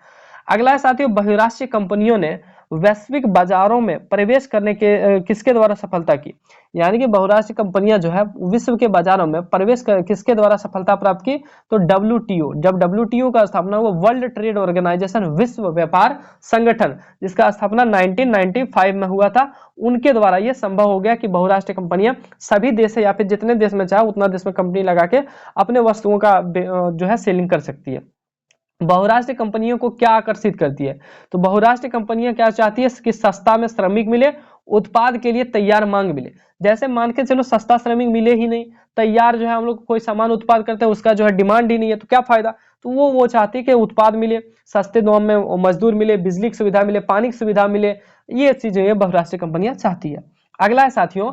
अगला है साथियों बहुराष्ट्रीय कंपनियों ने वैश्विक बाजारों में प्रवेश करने के किसके द्वारा सफलता की? यानी कि बहुराष्ट्रीय कंपनियां जो है विश्व के बाजारों में प्रवेश किसके द्वारा सफलता प्राप्त की? तो WTO, जब WTO का स्थापना हुआ, वर्ल्ड ट्रेड ऑर्गेनाइजेशन, विश्व व्यापार संगठन, जिसका स्थापना 1995 में हुआ था, उनके द्वारा यह संभव हो गया कि बहुराष्ट्रीय कंपनियां सभी देश या फिर जितने देश में चाहे उतना देश में कंपनी लगा के अपने वस्तुओं का जो है सेलिंग कर सकती है। बहुराष्ट्रीय कंपनियों को क्या आकर्षित करती है? तो बहुराष्ट्रीय कंपनियां क्या चाहती है कि सस्ता में श्रमिक मिले, उत्पाद के लिए तैयार मांग मिले। जैसे मान के चलो सस्ता श्रमिक मिले ही नहीं, तैयार जो है हम लोग कोई सामान उत्पाद करते हैं उसका जो है डिमांड ही नहीं है, तो क्या फायदा? तो वो चाहती है कि उत्पाद मिले, सस्ते दाम में मजदूर मिले, बिजली की सुविधा मिले, पानी की सुविधा मिले, ये चीजें बहुराष्ट्रीय कंपनियां चाहती है। अगला है साथियों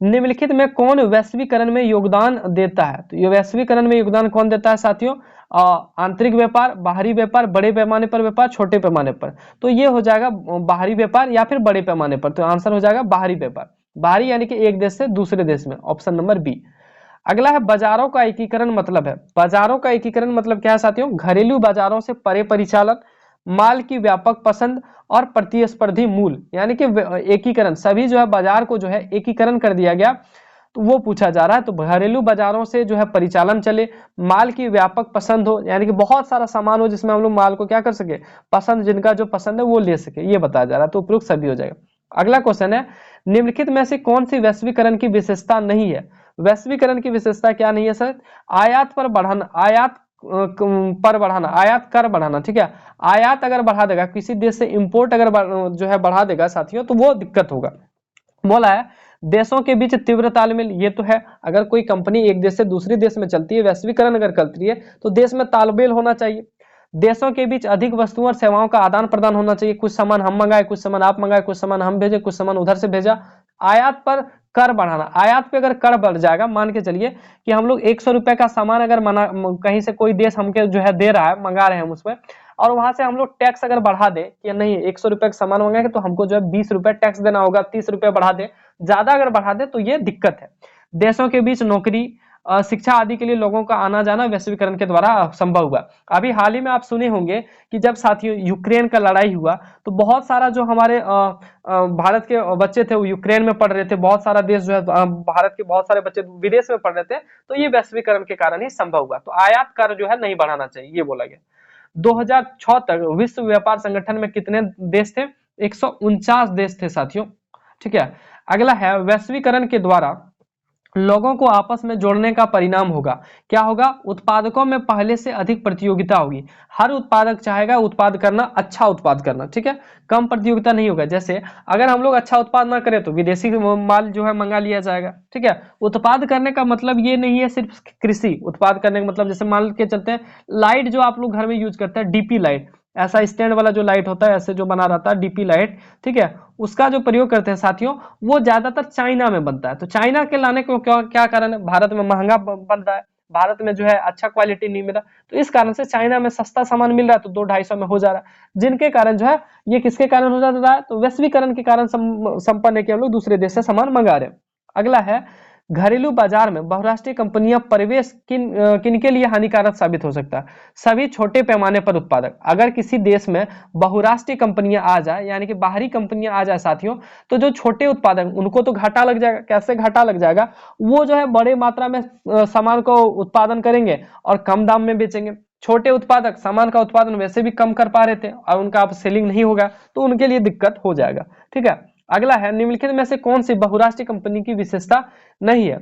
निम्नलिखित में कौन वैश्वीकरण में योगदान देता है? तो ये वैश्वीकरण में योगदान कौन देता है साथियों? आंतरिक व्यापार, बाहरी व्यापार, बड़े पैमाने पर व्यापार, छोटे पैमाने पर। तो ये हो जाएगा बाहरी व्यापार या फिर बड़े पैमाने पर। तो आंसर हो जाएगा बाहरी व्यापार। बाहरी यानी कि एक देश से दूसरे देश में, ऑप्शन नंबर बी। अगला है बाजारों का एकीकरण मतलब है। बाजारों का एकीकरण मतलब क्या है साथियों? घरेलू बाजारों से परे परिचालन, माल की व्यापक पसंद और प्रतिस्पर्धी मूल्य, यानी कि एकीकरण, सभी जो है बाजार को जो है एकीकरण कर दिया गया, तो वो पूछा जा रहा है। तो घरेलू बाजारों से जो है परिचालन चले, माल की व्यापक पसंद हो, यानी कि बहुत सारा सामान हो जिसमें हम लोग माल को क्या कर सके, पसंद, जिनका जो पसंद है वो ले सके, ये बताया जा रहा है। तो उपयुक्त सभी हो जाएगा। अगला क्वेश्चन है, निम्नलिखित में से कौन सी वैश्वीकरण की विशेषता नहीं है? वैश्वीकरण की विशेषता क्या नहीं है सर? आयात पर बढ़ाना, आयात पर बढ़ाना, आयात कर बढ़ाना, ठीक है। आयात अगर बढ़ा देगा, किसी देश से इंपोर्ट अगर जो है बढ़ा देगा साथियों, तो वो दिक्कत होगा। बोला है देशों के बीच तीव्र तालमेल, ये तो है। अगर कोई कंपनी एक देश से दूसरे देश में चलती है, वैश्वीकरण अगर करती है, तो देश में तालमेल होना चाहिए। देशों के बीच अधिक वस्तुओं और सेवाओं का आदान प्रदान होना चाहिए। कुछ सामान हम मंगाए, कुछ सामान आप मंगाए, कुछ सामान हम भेजे, कुछ सामान उधर से भेजा। आयात पर कर बढ़ाना, आयात पे अगर कर बढ़ जाएगा, मान के चलिए कि हम लोग 100 रुपए का सामान अगर कहीं से कोई देश हमके जो है दे रहा है, मंगा रहे हैं हम उसमें, और वहां से हम लोग टैक्स अगर बढ़ा दे कि नहीं 100 रुपए का सामान मंगाएंगे तो हमको जो है 20 रुपए टैक्स देना होगा, 30 रुपए बढ़ा दे, ज्यादा अगर बढ़ा दे तो ये दिक्कत है। देशों के बीच नौकरी, शिक्षा आदि के लिए लोगों का आना जाना वैश्वीकरण के द्वारा संभव हुआ। अभी हाल ही में आप सुने होंगे कि जब साथियों यूक्रेन का लड़ाई हुआ, तो बहुत सारा जो हमारे भारत के बच्चे थे वो यूक्रेन में पढ़ रहे थे, बहुत सारा देश जो है भारत के बहुत सारे बच्चे विदेश में पढ़ रहे थे, तो ये वैश्वीकरण के कारण ही संभव हुआ। तो आयात कर जो है नहीं बढ़ाना चाहिए, ये बोला गया। 2006 तक विश्व व्यापार संगठन में कितने देश थे? 149 देश थे साथियों, ठीक है। अगला है वैश्वीकरण के द्वारा लोगों को आपस में जोड़ने का परिणाम होगा। क्या होगा? उत्पादकों में पहले से अधिक प्रतियोगिता होगी। हर उत्पादक चाहेगा उत्पाद करना, अच्छा उत्पाद करना, ठीक है, कम प्रतियोगिता नहीं होगा। जैसे अगर हम लोग अच्छा उत्पाद ना करें तो विदेशी माल जो है मंगा लिया जाएगा, ठीक है। उत्पाद करने का मतलब ये नहीं है सिर्फ कृषि उत्पाद करने का मतलब, जैसे मान के चलते हैं लाइट जो आप लोग घर में यूज करते हैं, डीपी लाइट, ऐसा स्टैंड वाला जो लाइट होता है, ऐसे जो बना रहता है डीपी लाइट, ठीक है, उसका जो प्रयोग करते हैं साथियों, वो ज्यादातर चाइना में बनता है। तो चाइना के लाने को क्या कारण है? भारत में महंगा बन रहा है, भारत में जो है अच्छा क्वालिटी नहीं मिला, तो इस कारण से चाइना में सस्ता सामान मिल रहा है, तो 200-250 में हो जा रहा है, जिनके कारण जो है ये किसके कारण हो जा रहा है? तो वैश्वीकरण के कारण संपन्न है कि हम लोग दूसरे देश से सामान मंगा रहे हैं। अगला है घरेलू बाजार में बहुराष्ट्रीय कंपनियां प्रवेश किनके लिए हानिकारक साबित हो सकता है? सभी छोटे पैमाने पर उत्पादक। अगर किसी देश में बहुराष्ट्रीय कंपनियां आ जाए, यानी कि बाहरी कंपनियां आ जाए साथियों, तो जो छोटे उत्पादक उनको तो घाटा लग जाएगा। कैसे घाटा लग जाएगा? वो जो है बड़े मात्रा में सामान को उत्पादन करेंगे और कम दाम में बेचेंगे। छोटे उत्पादक सामान का उत्पादन वैसे भी कम कर पा रहे थे और उनका अब सेलिंग नहीं होगा, तो उनके लिए दिक्कत हो जाएगा, ठीक है। अगला है निम्नलिखित में से कौन सी बहुराष्ट्रीय कंपनी की विशेषता नहीं है?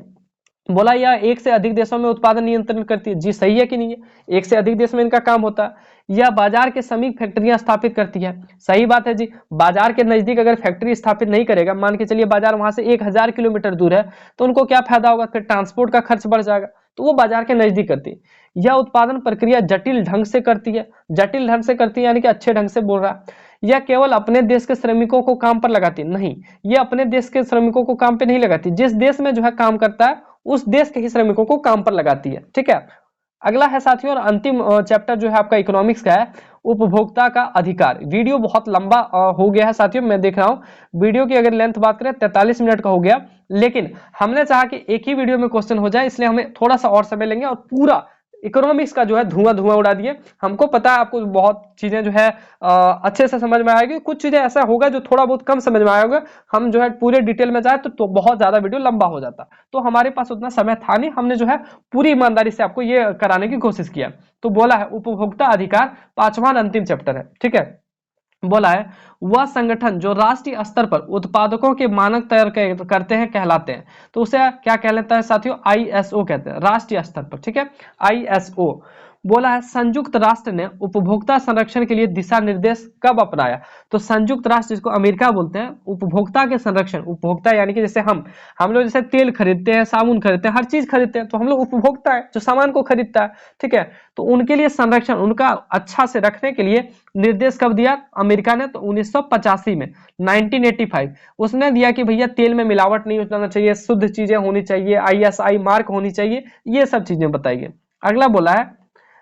बोला यह एक से अधिक देशों में उत्पादन नियंत्रण करती है। जी सही है कि नहीं है? एक से अधिक देश में इनका काम होता है। यह बाजार के समीप फैक्ट्रियां स्थापित करती है। सही बात है जी। बाजार के नजदीक अगर फैक्ट्री स्थापित नहीं करेगा, मान के चलिए बाजार वहां से 1000 किलोमीटर दूर है, तो उनको क्या फायदा होगा? फिर ट्रांसपोर्ट का खर्च बढ़ जाएगा, तो वो बाजार के नजदीक करती है। यह उत्पादन प्रक्रिया जटिल ढंग से करती है। जटिल ढंग से करती है यानी कि अच्छे ढंग से बोल रहा है। यह केवल अपने देश के श्रमिकों को काम पर लगाती है। नहीं, ये अपने देश के श्रमिकों को काम पे नहीं लगाती। जिस देश में जो है काम करता है उस देश के ही श्रमिकों को काम पर लगाती है, ठीक है। अगला है साथियों और अंतिम चैप्टर जो है आपका इकोनॉमिक्स का है, उपभोक्ता का अधिकार। वीडियो बहुत लंबा हो गया है साथियों, मैं देख रहा हूं वीडियो की अगर लेंथ बात करें 43 मिनट का हो गया, लेकिन हमने चाहा कि एक ही वीडियो में क्वेश्चन हो जाए, इसलिए हमें थोड़ा सा और समय लेंगे और पूरा इकोनॉमिक्स का जो है धुआं उड़ा दिए। हमको पता है आपको बहुत चीजें जो है अच्छे से समझ में आएगी, कुछ चीजें ऐसा होगा जो थोड़ा बहुत कम समझ में आएगा। हम जो है पूरे डिटेल में जाए तो बहुत ज्यादा वीडियो लंबा हो जाता, तो हमारे पास उतना समय था नहीं। हमने जो है पूरी ईमानदारी से आपको ये कराने की कोशिश किया। तो बोला है उपभोक्ता अधिकार 5वां अंतिम चैप्टर है, ठीक है। बोला है वह संगठन जो राष्ट्रीय स्तर पर उत्पादकों के मानक तैयार करते हैं कहलाते हैं। तो उसे क्या कहलाता है साथियों? ISO कहते हैं, राष्ट्रीय स्तर पर, ठीक है, ISO। बोला है संयुक्त राष्ट्र ने उपभोक्ता संरक्षण के लिए दिशा निर्देश कब अपनाया। तो संयुक्त राष्ट्र जिसको अमेरिका बोलते हैं, उपभोक्ता के संरक्षण, उपभोक्ता यानी कि जैसे हम लोग जैसे तेल खरीदते हैं, साबुन खरीदते हैं, हर चीज खरीदते हैं, तो हम लोग उपभोक्ता है जो सामान को खरीदता है, ठीक है। तो उनके लिए संरक्षण, उनका अच्छा से रखने के लिए निर्देश कब दिया अमेरिका ने, तो 1985 में, 1985 उसने दिया कि भैया तेल में मिलावट नहीं होना चाहिए, शुद्ध चीजें होनी चाहिए, ISI मार्क होनी चाहिए, ये सब चीजें बताइए। अगला बोला है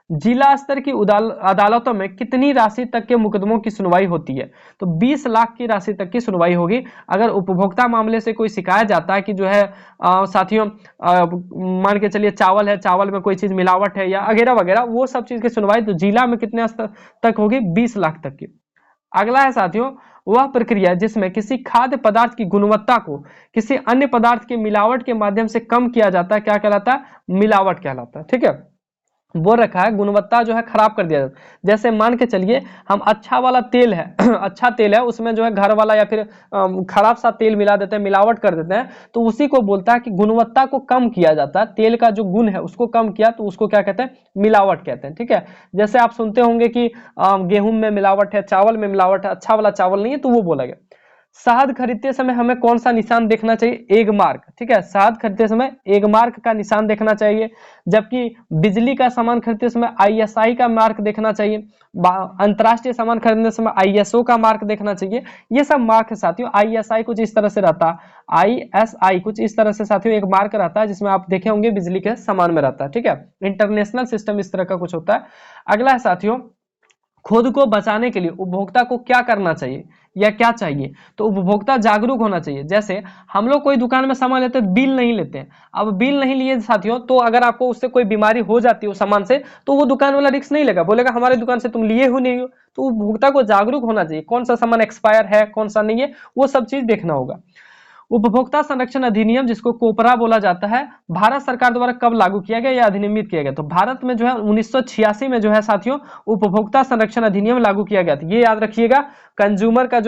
जिला स्तर की अदालतों में कितनी राशि तक के मुकदमों की सुनवाई होती है। तो 20 लाख की राशि तक की सुनवाई होगी। अगर उपभोक्ता मामले से कोई शिकायत जाता है कि जो है साथियों मान के चलिए चावल है, चावल में कोई चीज मिलावट है या वगैरह वगैरह, वो सब चीज की सुनवाई तो जिला में कितने स्तर तक होगी, 20 लाख तक की। अगला है साथियों वह प्रक्रिया जिसमें किसी खाद्य पदार्थ की गुणवत्ता को किसी अन्य पदार्थ के मिलावट के माध्यम से कम किया जाता है, क्या कहलाता है, मिलावट कहलाता है, ठीक है। बोल रखा है गुणवत्ता जो है खराब कर दिया जाता है। जैसे मान के चलिए हम अच्छा वाला तेल है अच्छा तेल है, उसमें जो है घर वाला या फिर खराब सा तेल मिला देते हैं, मिलावट कर देते हैं, तो उसी को बोलता है कि गुणवत्ता को कम किया जाता है, तेल का जो गुण है उसको कम किया, तो उसको क्या कहते हैं, मिलावट कहते हैं, ठीक है। जैसे आप सुनते होंगे कि गेहूं में मिलावट है, चावल में मिलावट है, अच्छा वाला चावल नहीं है, तो वो बोला गया। शहद खरीदते समय हमें कौन सा निशान देखना चाहिए, एग मार्क, ठीक है। शहद खरीदते समय एग मार्क का निशान देखना चाहिए, जबकि बिजली का सामान खरीदते समय ISI का मार्क देखना चाहिए, अंतरराष्ट्रीय सामान खरीदने समय ISO का मार्क देखना चाहिए। ये सब मार्क है साथियों। ISI कुछ इस तरह से रहता है, ISI कुछ इस तरह से साथियों एक मार्क रहता है जिसमें आप देखे होंगे बिजली के सामान में रहता है, ठीक है। इंटरनेशनल सिस्टम इस तरह का कुछ होता है। अगला है साथियों खुद को बचाने के लिए उपभोक्ता को क्या करना चाहिए या क्या चाहिए, तो उपभोक्ता जागरूक होना चाहिए। जैसे हम लोग कोई दुकान में सामान लेते हैं, बिल नहीं लेते हैं, अब बिल नहीं लिए साथियों, तो अगर आपको उससे कोई बीमारी हो जाती है उस सामान से, तो वो दुकान वाला रिस्क नहीं लेगा, बोलेगा हमारे दुकान से तुम लिए हो नहीं हो। तो उपभोक्ता को जागरूक होना चाहिए, कौन सा सामान एक्सपायर है कौन सा नहीं है, वो सब चीज देखना होगा। उपभोक्ता संरक्षण अधिनियम जिसको कोपरा बोला जाता है, भारत सरकार द्वारा कब लागू किया गया या अधिनियमित किया गया, तो भारत में जो है 1986 में जो है साथियों उपभोक्ता संरक्षण अधिनियम लागू किया गया था। ये याद रखिएगा, कंज्यूमर का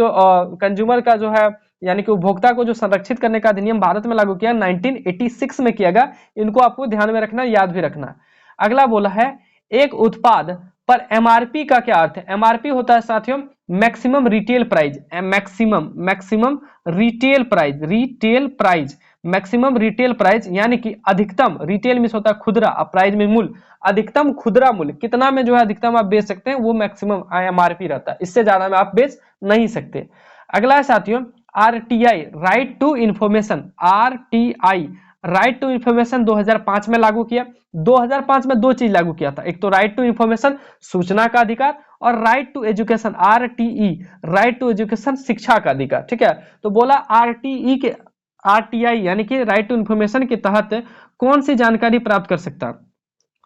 जो है यानी कि उपभोक्ता को जो संरक्षित करने का अधिनियम भारत में लागू किया 1986 में किया गया। इनको आपको ध्यान में रखना, याद भी रखना। अगला बोला है एक उत्पाद पर MRP का क्या अर्थ है। MRP होता है साथियों maximum retail price, maximum retail price, maximum retail price यानी कि अधिकतम, रिटेल में होता है खुदरा, प्राइस में मूल्य, अधिकतम खुदरा मूल्य कितना में जो है अधिकतम आप बेच सकते हैं, वो मैक्सिमम MRP रहता है, इससे ज्यादा में आप बेच नहीं सकते। अगला है साथियों RTI right to information, RTI right to information 2005 में लागू किया। 2005 में दो चीज लागू किया था, एक तो राइट टू इंफॉर्मेशन सूचना का अधिकार, और right to education RTE right to education शिक्षा का अधिकार, ठीक है। तो बोला RTI यानी कि राइट टू इंफॉर्मेशन के तहत कौन सी जानकारी प्राप्त कर सकता है,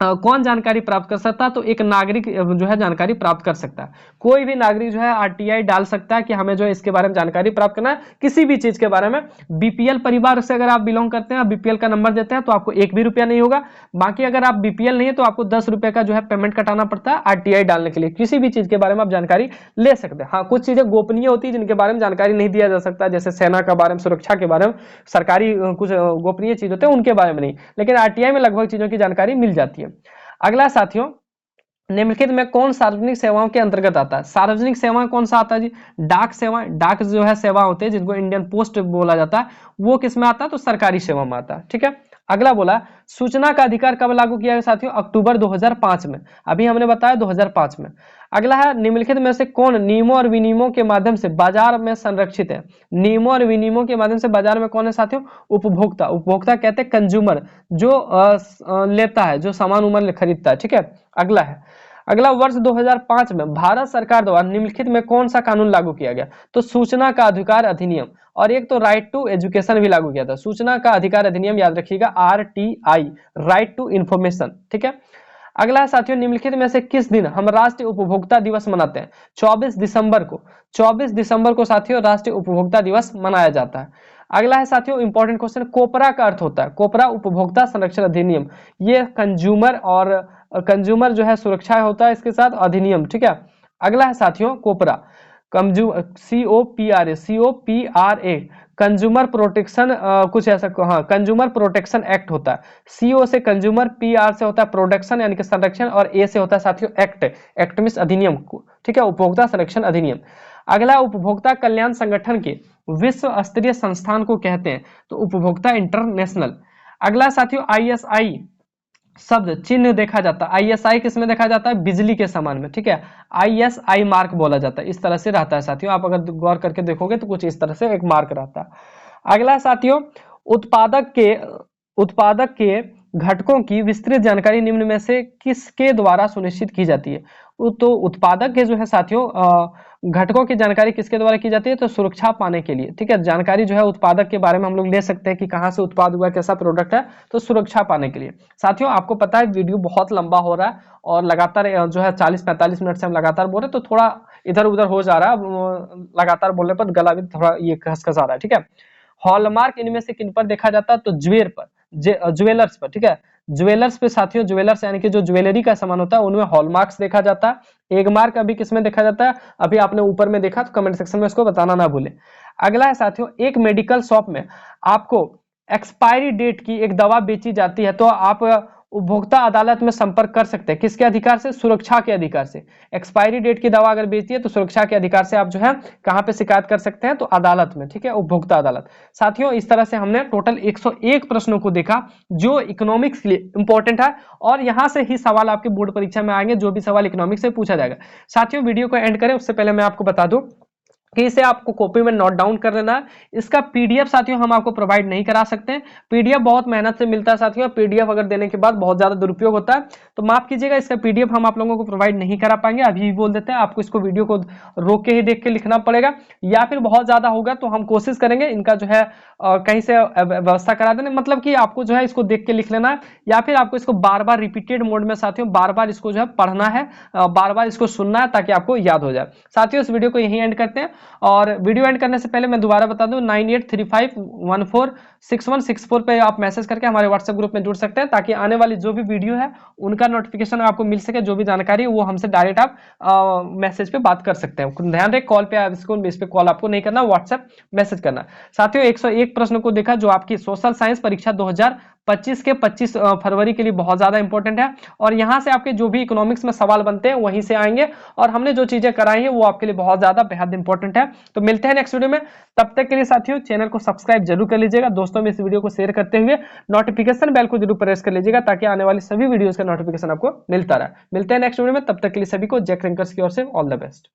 कौन जानकारी प्राप्त कर सकता है, तो एक नागरिक जो है जानकारी प्राप्त कर सकता है। कोई भी नागरिक जो है RTI डाल सकता है कि हमें जो है इसके बारे में जानकारी प्राप्त करना है, किसी भी चीज के बारे में। BPL परिवार से अगर आप बिलोंग करते हैं, BPL का नंबर देते हैं, तो आपको 1 भी रुपया नहीं होगा। बाकी अगर आप BPL नहीं है तो आपको 10 रुपए का जो है पेमेंट कटाना पड़ता है RTI डालने के लिए। किसी भी चीज के बारे में आप जानकारी ले सकते हैं। हाँ, कुछ चीजें गोपनीय होती है जिनके बारे में जानकारी नहीं दिया जा सकता, जैसे सेना के बारे में, सुरक्षा के बारे में, सरकारी कुछ गोपनीय चीज होते हैं उनके बारे में नहीं, लेकिन RTI में लगभग चीजों की जानकारी मिल जाती है। अगला साथियों निम्नलिखित में कौन सार्वजनिक सेवाओं के अंतर्गत आता है। सार्वजनिक सेवाएं कौन सा आता है जी, डाक सेवाएं, डाक जो है सेवा होते हैं जिनको इंडियन पोस्ट बोला जाता है, वो किस में आता है, तो सरकारी सेवा में आता है, ठीक है। अगला बोला सूचना का अधिकार कब लागू किया गया साथियों, अक्टूबर 2005 में, अभी हमने बताया 2005 में। अगला है निम्नलिखित में से कौन नियमों और विनियमों के माध्यम से बाजार में संरक्षित है। नियमों और विनियमों के माध्यम से बाजार में कौन है साथियों, उपभोक्ता। उपभोक्ता कहते हैं कंज्यूमर, जो लेता है, जो सामान उमान खरीदता है, ठीक है। अगला है अगला वर्ष 2005 में भारत सरकार द्वारा निम्नलिखित में कौन सा कानून लागू किया गया, तो सूचना का अधिकार अधिनियम, और एक तो राइट टू एजुकेशन भी लागू किया था। सूचना का अधिकार अधिनियम याद रखिएगा RTI राइट टू इंफॉर्मेशन, ठीक है। अगला है साथियों निम्नलिखित में से किस दिन हम राष्ट्रीय उपभोक्ता दिवस मनाते हैं। 24 दिसंबर को, 24 दिसंबर को साथियों राष्ट्रीय उपभोक्ता दिवस मनाया जाता है। अगला है साथियों इंपॉर्टेंट क्वेश्चन, कोपरा का अर्थ होता है, कोपरा उपभोक्ता संरक्षण अधिनियम, ये कंज्यूमर जो है सुरक्षा होता है इसके साथ अधिनियम, ठीक है। अगला है साथियों कोपरा, COPRA कंज्यूमर प्रोटेक्शन कुछ ऐसा, हाँ कंज्यूमर प्रोटेक्शन एक्ट होता है। CO से कंज्यूमर, PR से होता है प्रोडक्शन यानी कि संरक्षण, और A से होता है साथियों एक्ट। एक्ट मींस अधिनियम, ठीक है, उपभोक्ता संरक्षण अधिनियम। अगला, उपभोक्ता कल्याण संगठन के विश्व स्तरीय संस्थान को कहते हैं तो उपभोक्ता इंटरनेशनल। अगला साथियों, ISI शब्द चिन्ह देखा जाता है। ISI किसमें देखा जाता है? बिजली के समान में, ठीक है, ISI मार्क बोला जाता है, इस तरह से रहता है साथियों। आप अगर गौर करके देखोगे तो कुछ इस तरह से एक मार्क रहता है। अगला साथियों, उत्पादक के घटकों की विस्तृत जानकारी निम्न में से किसके द्वारा सुनिश्चित की जाती है? तो उत्पादक के जो है साथियों घटकों की जानकारी किसके द्वारा की जाती है? तो सुरक्षा पाने के लिए, ठीक है, जानकारी जो है उत्पादक के बारे में हम लोग ले सकते हैं कि कहाँ से उत्पाद हुआ, कैसा प्रोडक्ट है, तो सुरक्षा पाने के लिए। साथियों आपको पता है वीडियो बहुत लंबा हो रहा है और लगातार जो है 40-45 मिनट से हम लगातार बोल रहे हैं, तो थोड़ा इधर उधर हो जा रहा है, लगातार बोलने पर गला भी थोड़ा ये खसखसा रहा है, ठीक है। हॉलमार्क इनमें से किन पर देखा जाता है? तो ज्वेलर्स पर, ठीक है, ज्वेलर्स पे साथियों, ज्वेलर्स यानी कि जो ज्वेलरी का सामान होता है उनमें हॉलमार्क्स देखा जाता है। एक मार्क अभी किसमें देखा जाता है? अभी आपने ऊपर में देखा, तो कमेंट सेक्शन में इसको बताना ना भूले। अगला है साथियों, एक मेडिकल शॉप में आपको एक्सपायरी डेट की एक दवा बेची जाती है तो आप उपभोक्ता अदालत में संपर्क कर सकते हैं, किसके अधिकार से? सुरक्षा के अधिकार से। एक्सपायरी डेट की दवा अगर बेचती है तो सुरक्षा के अधिकार से आप जो है कहां पे शिकायत कर सकते हैं? तो अदालत में, ठीक है, उपभोक्ता अदालत। साथियों इस तरह से हमने टोटल 101 प्रश्नों को देखा जो इकोनॉमिक्स के लिए इंपॉर्टेंट है, और यहां से ही सवाल आपके बोर्ड परीक्षा में आएंगे, जो भी सवाल इकोनॉमिक्स से पूछा जाएगा। साथियों वीडियो को एंड करें उससे पहले मैं आपको बता दूं कि इसे आपको कॉपी में नोट डाउन कर लेना है। इसका PDF साथियों हम आपको प्रोवाइड नहीं करा सकते हैं, PDF बहुत मेहनत से मिलता है साथियों, PDF अगर देने के बाद बहुत ज्यादा दुरुपयोग होता है तो माफ कीजिएगा, इसका PDF हम आप लोगों को प्रोवाइड नहीं करा पाएंगे। अभी भी बोल देते हैं, आपको इसको वीडियो को रोक के ही देख के लिखना पड़ेगा, या फिर बहुत ज्यादा होगा तो हम कोशिश करेंगे इनका जो है कहीं से व्यवस्था करा देने, मतलब कि आपको जो है इसको देख के लिख लेना है, या फिर आपको इसको बार बार रिपीटेड मोड में साथियों बार बार इसको जो है पढ़ना है, बार बार इसको सुनना है ताकि आपको याद हो जाए। साथियों इस वीडियो को यहीं एंड करते हैं, और वीडियो एंड करने से पहले मैं दोबारा बता दूं 9835146164 पे आप मैसेज करके हमारे व्हाट्सएप ग्रुप में जुड़ सकते हैं, ताकि आने वाली जो भी वीडियो है उनका नोटिफिकेशन आपको मिल सके, जो भी जानकारी है वो हमसे डायरेक्ट आप मैसेज पे बात कर सकते हैं। ध्यान रखें कॉल पे आप इसको, इस पे कॉल आपको नहीं करना, व्हाट्सएप मैसेज करना। साथियों 101 प्रश्न को देखा जो आपकी सोशल साइंस परीक्षा 2025 के 25 फरवरी के लिए बहुत ज्यादा इंपॉर्टेंट है, और यहां से आपके जो भी इकोनॉमिक्स में सवाल बनते हैं वहीं से आएंगे, और हमने जो चीजें कराई हैं वो आपके लिए बहुत ज्यादा बेहद इंपॉर्टेंट है। तो मिलते हैं नेक्स्ट वीडियो में, तब तक के लिए साथियों चैनल को सब्सक्राइब जरूर कर लीजिएगा, दोस्तों में इस वीडियो को शेयर करते हुए नोटिफिकेशन बेल को जरूर प्रेस कर लीजिएगा ताकि आने वाली सभी वीडियोस का नोटिफिकेशन आपको मिलता रहे। मिलते हैं नेक्स्ट वीडियो में, तब तक के लिए सभी को जैक रैंकर्स की ओर से ऑल द बेस्ट।